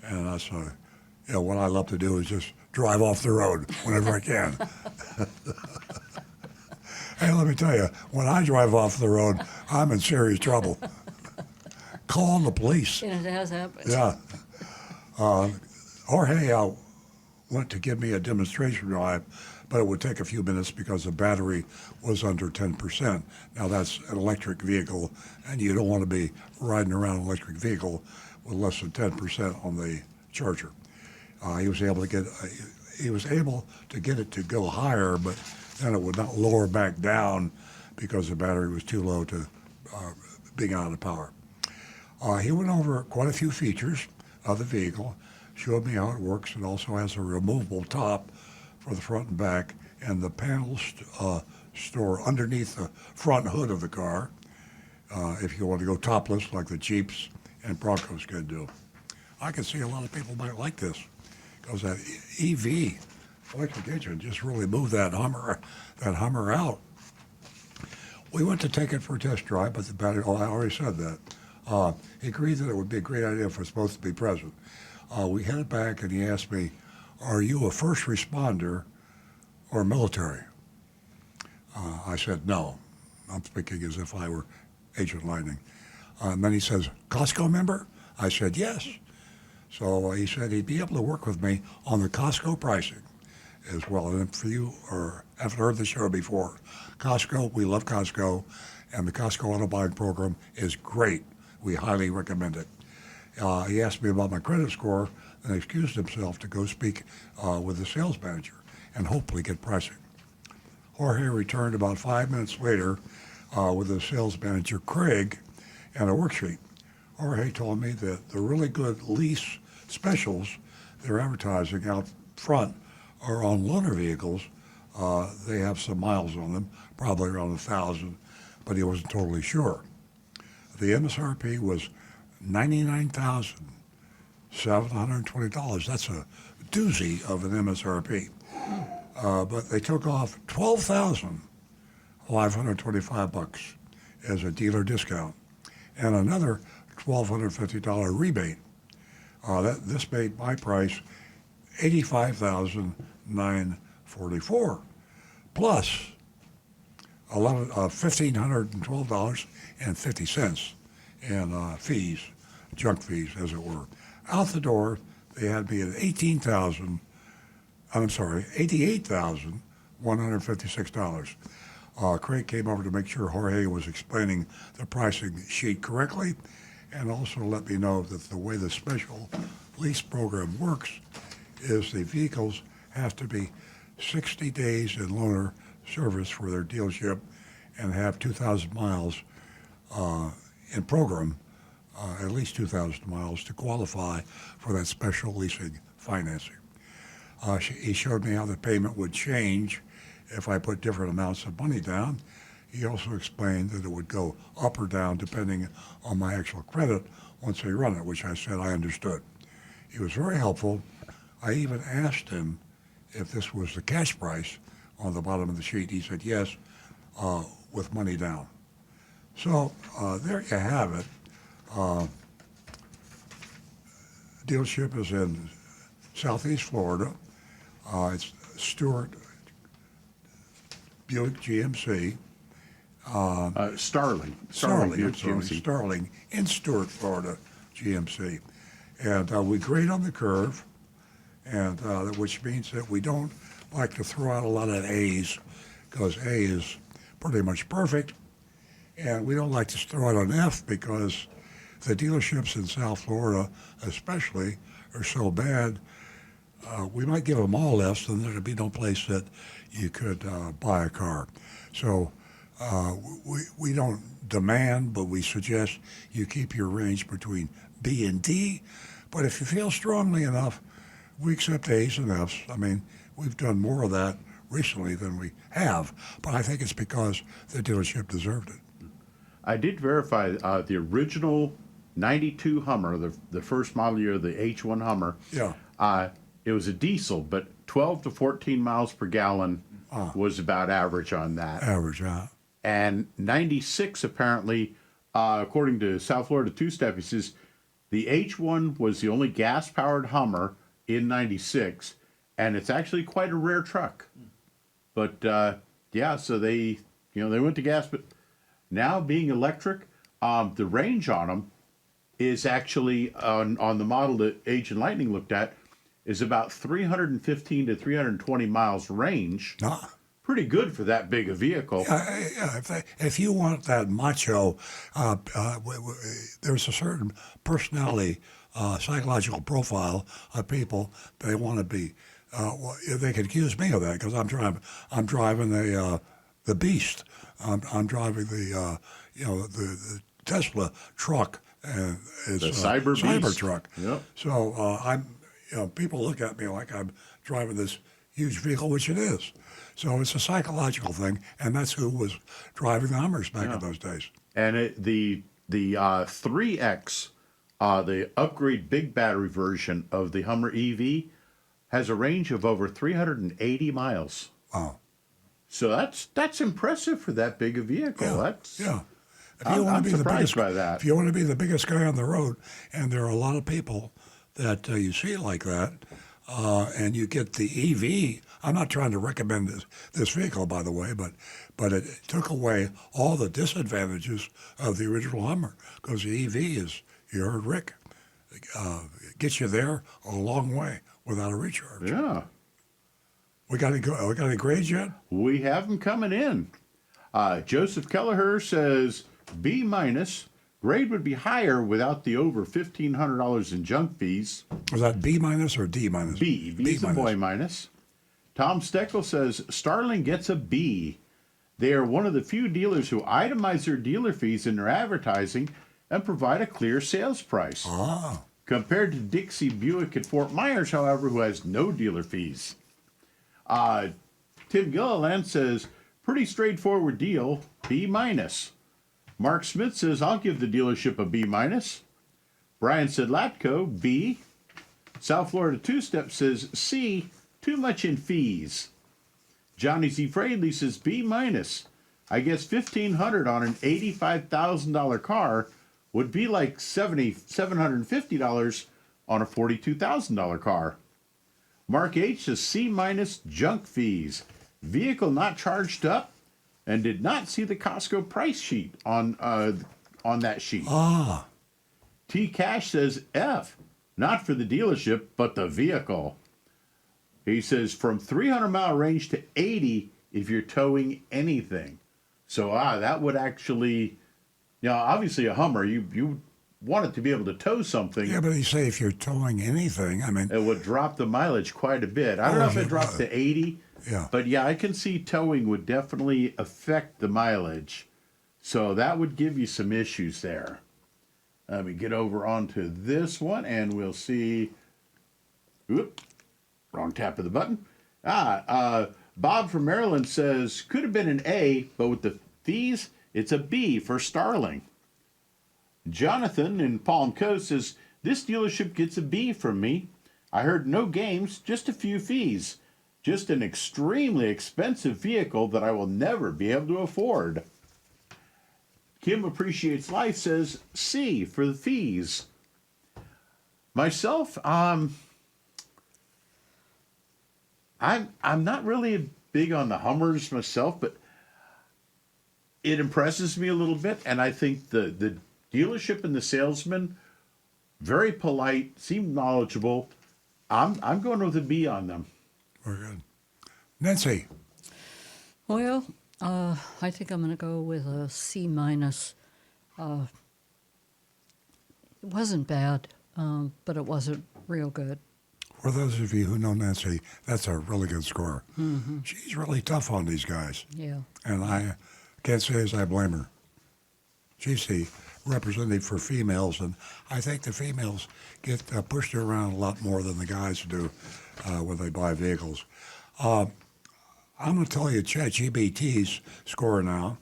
And that's what I love to do is just drive off the road whenever I can. Hey, let me tell you, when I drive off the road, I'm in serious trouble. Call the police. And it has happened. Yeah. Jorge went to give me a demonstration drive, but it would take a few minutes because the battery was under 10%. Now, that's an electric vehicle, and you don't want to be riding around an electric vehicle with less than 10% on the charger. He was able to get it to go higher, but then it would not lower back down because the battery was too low to being out of power. He went over quite a few features of the vehicle, showed me how it works. It also has a removable top for the front and back, and the panels store underneath the front hood of the car if you want to go topless like the Jeeps and Broncos can do. I can see a lot of people might like this because that EV, electric engine, just really moved that Hummer out. We went to take it for a test drive, but the battery, I already said that. He agreed that it would be a great idea if we're supposed to be present. We headed back and he asked me, are you a first responder or military? I said, no. I'm speaking as if I were Agent Lightning. And then he says, Costco member? I said, yes. So he said he'd be able to work with me on the Costco pricing as well. And for you or haven't heard the show before, Costco, we love Costco, and the Costco auto buying program is great. We highly recommend it. He asked me about my credit score and excused himself to go speak with the sales manager and hopefully get pricing. Jorge returned about 5 minutes later with the sales manager, Craig, and a worksheet. Jorge told me that the really good lease specials they're advertising out front are on loaner vehicles. They have some miles on them, probably around 1,000, but he wasn't totally sure. The MSRP was $99,720. That's a doozy of an MSRP. But they took off $12,525 as a dealer discount and another $1,250 rebate. This made my price $85,944 plus $1,512.50 in fees, junk fees, as it were. Out the door, they had me at $88,156. Craig came over to make sure Jorge was explaining the pricing sheet correctly, and also let me know that the way the special lease program works is the vehicles have to be 60 days in loaner service for their dealership and have 2,000 miles in program, at least 2,000 miles to qualify for that special leasing financing. He showed me how the payment would change if I put different amounts of money down. He also explained that it would go up or down depending on my actual credit once they run it, which I said I understood. He was very helpful. I even asked him if this was the cash price on the bottom of the sheet. He said yes, with money down. So there you have it. Dealership is in Southeast Florida. It's Stewart Buick GMC. Starling Starling Buick GMC. Starling in Stewart, Florida, GMC. And we grade on the curve, and which means that we don't like to throw out a lot of A's, because A is pretty much perfect. And we don't like to throw out an F because the dealerships in South Florida, especially, are so bad. We might give them all Fs, and there'd be no place that you could buy a car. So we don't demand, but we suggest you keep your range between B and D. But if you feel strongly enough, we accept A's and F's. I mean, we've done more of that recently than we have, but I think it's because the dealership deserved it. I did verify the original 92 Hummer, the first model year, the H1 Hummer. Yeah. It was a diesel, but 12 to 14 miles per gallon was about average on that. Average, yeah. And 96, apparently, according to South Florida Two-Step, he says the H1 was the only gas-powered Hummer in 96, and it's actually quite a rare truck. But, yeah, so they went to gas, but now being electric, the range on them is actually, on the model that Agent Lightning looked at, is about 315 to 320 miles range. Pretty good for that big a vehicle. Yeah, if you want that macho, there's a certain personality, psychological profile of people they want to be. They can accuse me of that because I'm driving the Beast. I'm driving the Tesla truck. It's the Cyber truck. Yep. So people look at me like I'm driving this huge vehicle, which it is. So it's a psychological thing, and that's who was driving the Hummers back in those days. And the 3X, the upgrade big battery version of the Hummer EV, has a range of over 380 miles. Wow. So that's impressive for that big a vehicle. Yeah. I'm surprised by that. If you want to be the biggest guy on the road, and there are a lot of people that you see like that, and you get the EV. I'm not trying to recommend this vehicle, by the way, but it took away all the disadvantages of the original Hummer, because the EV is, you heard Rick, gets you there a long way without a recharge. Yeah. We got any grades yet? We have them coming in. Joseph Kelleher says B minus. Grade would be higher without the over $1,500 in junk fees. Was that B minus or D minus? B. B's a boy minus. Tom Steckel says Starling gets a B. They are one of the few dealers who itemize their dealer fees in their advertising and provide a clear sales price. Compared to Dixie Buick at Fort Myers, however, who has no dealer fees. Tim Gilliland says, pretty straightforward deal, B minus. Mark Smith says, I'll give the dealership a B minus. Brian Sedlatko, B. South Florida Two-Step says, C, too much in fees. Johnny Z. Fradley says, B minus. I guess $1,500 on an $85,000 car would be like $750 on a $42,000 car. Mark H. says, C minus junk fees. Vehicle not charged up, and did not see the Costco price sheet on that sheet. T. Cash says F, not for the dealership, but the vehicle. He says from 300-mile range to 80 if you're towing anything. So that would actually, obviously a Hummer, you want it to be able to tow something. Yeah, but you say if you're towing anything, I mean, it would drop the mileage quite a bit. I don't know if it drops to 80. Yeah. But yeah, I can see towing would definitely affect the mileage. So that would give you some issues there. Let me get over onto this one and we'll see. Oop, wrong tap of the button. Bob from Maryland says, could have been an A, but with the fees, it's a B for Starling. Jonathan in Palm Coast says, this dealership gets a B from me. I heard no games, just a few fees. Just an extremely expensive vehicle that I will never be able to afford. Kim Appreciates Life says C for the fees. Myself, I'm not really big on the Hummers myself, but it impresses me a little bit, and I think the dealership and the salesman very polite, seemed knowledgeable. I'm going with a B on them. Very good. Nancy. Well, I think I'm going to go with a C minus. It wasn't bad, but it wasn't real good. For those of you who know Nancy, that's a really good score. Mm-hmm. She's really tough on these guys. Yeah. And I can't say as I blame her. She's the representative for females, and I think the females get pushed around a lot more than the guys do when they buy vehicles. I'm going to tell you ChatGPT's score now,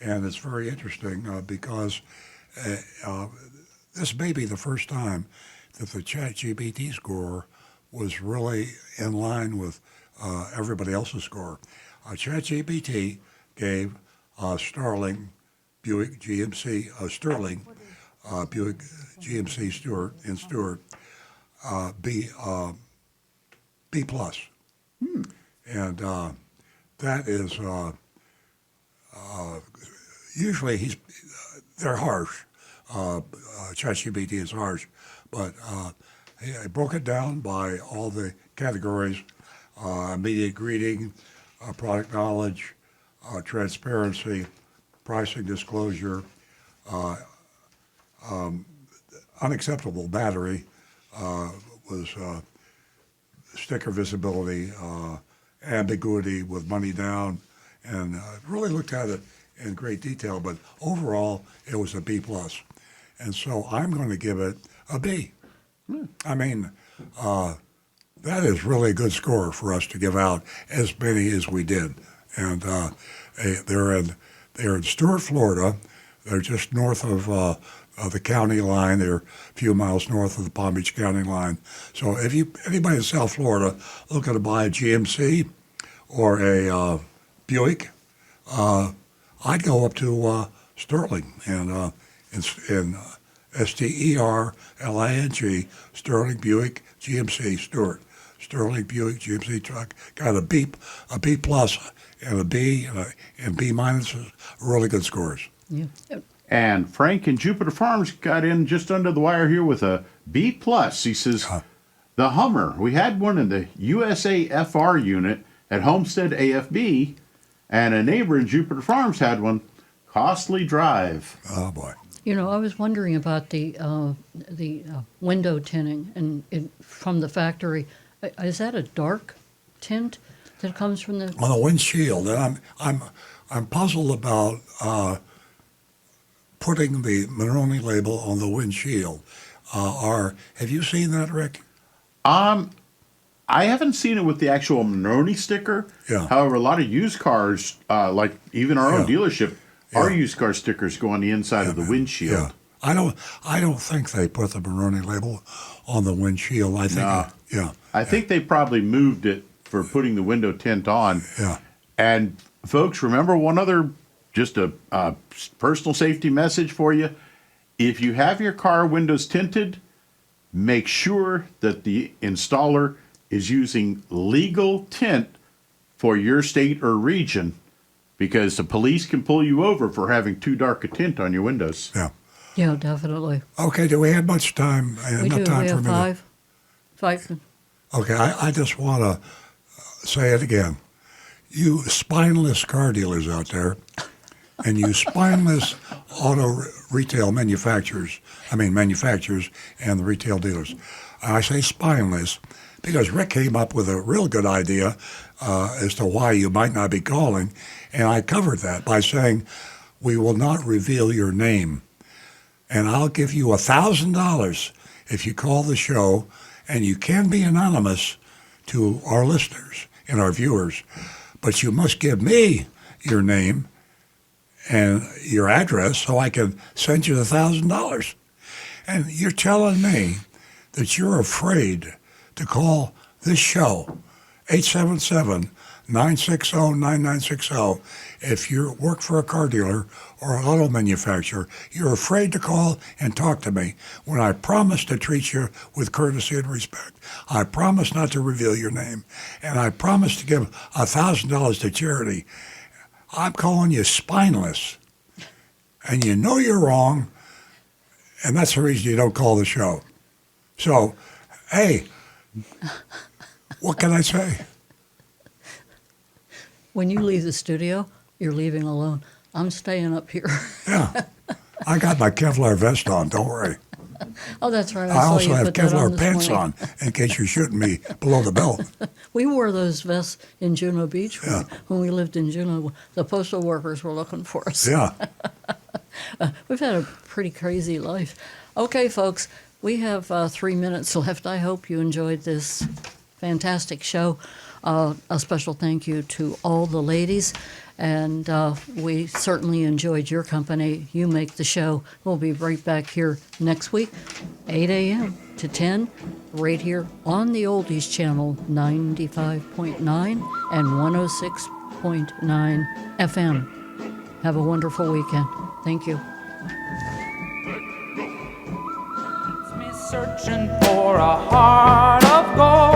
and it's very interesting because this may be the first time that the ChatGPT score was really in line with everybody else's score. ChatGPT gave Sterling Buick GMC Buick GMC Stewart B plus, and that is usually they're harsh. ChatGPT is harsh, but I broke it down by all the categories: immediate greeting, product knowledge, transparency, pricing disclosure, unacceptable battery was sticker visibility, ambiguity with money down, and really looked at it in great detail. But overall, it was a B plus, and so I'm going to give it a B. I mean, that is really a good score for us to give out as many as we did, and they're in Stuart, Florida. They're just north of the county line. They're a few miles north of the Palm Beach County line. So if anybody in South Florida looking to buy a GMC or a Buick, I'd go up to Sterling and in Sterling, Sterling Buick GMC Stewart. Sterling Buick GMC truck got a B plus and a B and B minus, really good scores. Yeah. And Frank in Jupiter Farms got in just under the wire here with a B plus. He says, the Hummer, we had one in the USA FR unit at Homestead AFB, and a neighbor in Jupiter Farms had one. Costly drive. Oh boy. You know, I was wondering about the window tinting and from the factory. Is that a dark tint that comes from the on the windshield? And I'm puzzled about putting the Monroney label on the windshield. Have you seen that, Rick? I haven't seen it with the actual Monroney sticker. Yeah. However, a lot of used cars, like even our own dealership, our used car stickers go on the inside of the windshield. Yeah. I don't think they put the Monroney label on the windshield. I think I think they probably moved it for putting the window tint on. Yeah. And folks, remember one other, just a personal safety message for you. If you have your car windows tinted, make sure that the installer is using legal tint for your state or region, because the police can pull you over for having too dark a tint on your windows. Yeah. Yeah, definitely. Okay, do we have much time? We Enough do. time We for have a minute? five. Okay, I just want to say it again. You spineless car dealers out there, and you spineless auto retail manufacturers and the retail dealers. I say spineless because Rick came up with a real good idea as to why you might not be calling, and I covered that by saying, we will not reveal your name, and I'll give you $1,000 if you call the show, and you can be anonymous to our listeners and our viewers, but you must give me your name and your address so I can send you the $1,000. And you're telling me that you're afraid to call this show, 877-960-9960. If you work for a car dealer or an auto manufacturer, you're afraid to call and talk to me when I promise to treat you with courtesy and respect. I promise not to reveal your name, and I promise to give $1,000 to charity. I'm calling you spineless, and you know you're wrong, and that's the reason you don't call the show. So, hey, what can I say? When you leave the studio, you're leaving alone. I'm staying up here. Yeah. I got my Kevlar vest on, don't worry. Oh, that's right. I saw also you have put that Kevlar this pants morning. on in case you're shooting me below the belt. We wore those vests in Juneau Beach when we lived in Juneau. The postal workers were looking for us. Yeah. We've had a pretty crazy life. Okay, folks, we have 3 minutes left. I hope you enjoyed this fantastic show. A special thank you to all the ladies, and we certainly enjoyed your company. You make the show. We'll be right back here next week, 8 a.m. to 10, right here on the Oldies Channel, 95.9 and 106.9 FM. Have a wonderful weekend. Thank you. Searching for a heart of gold.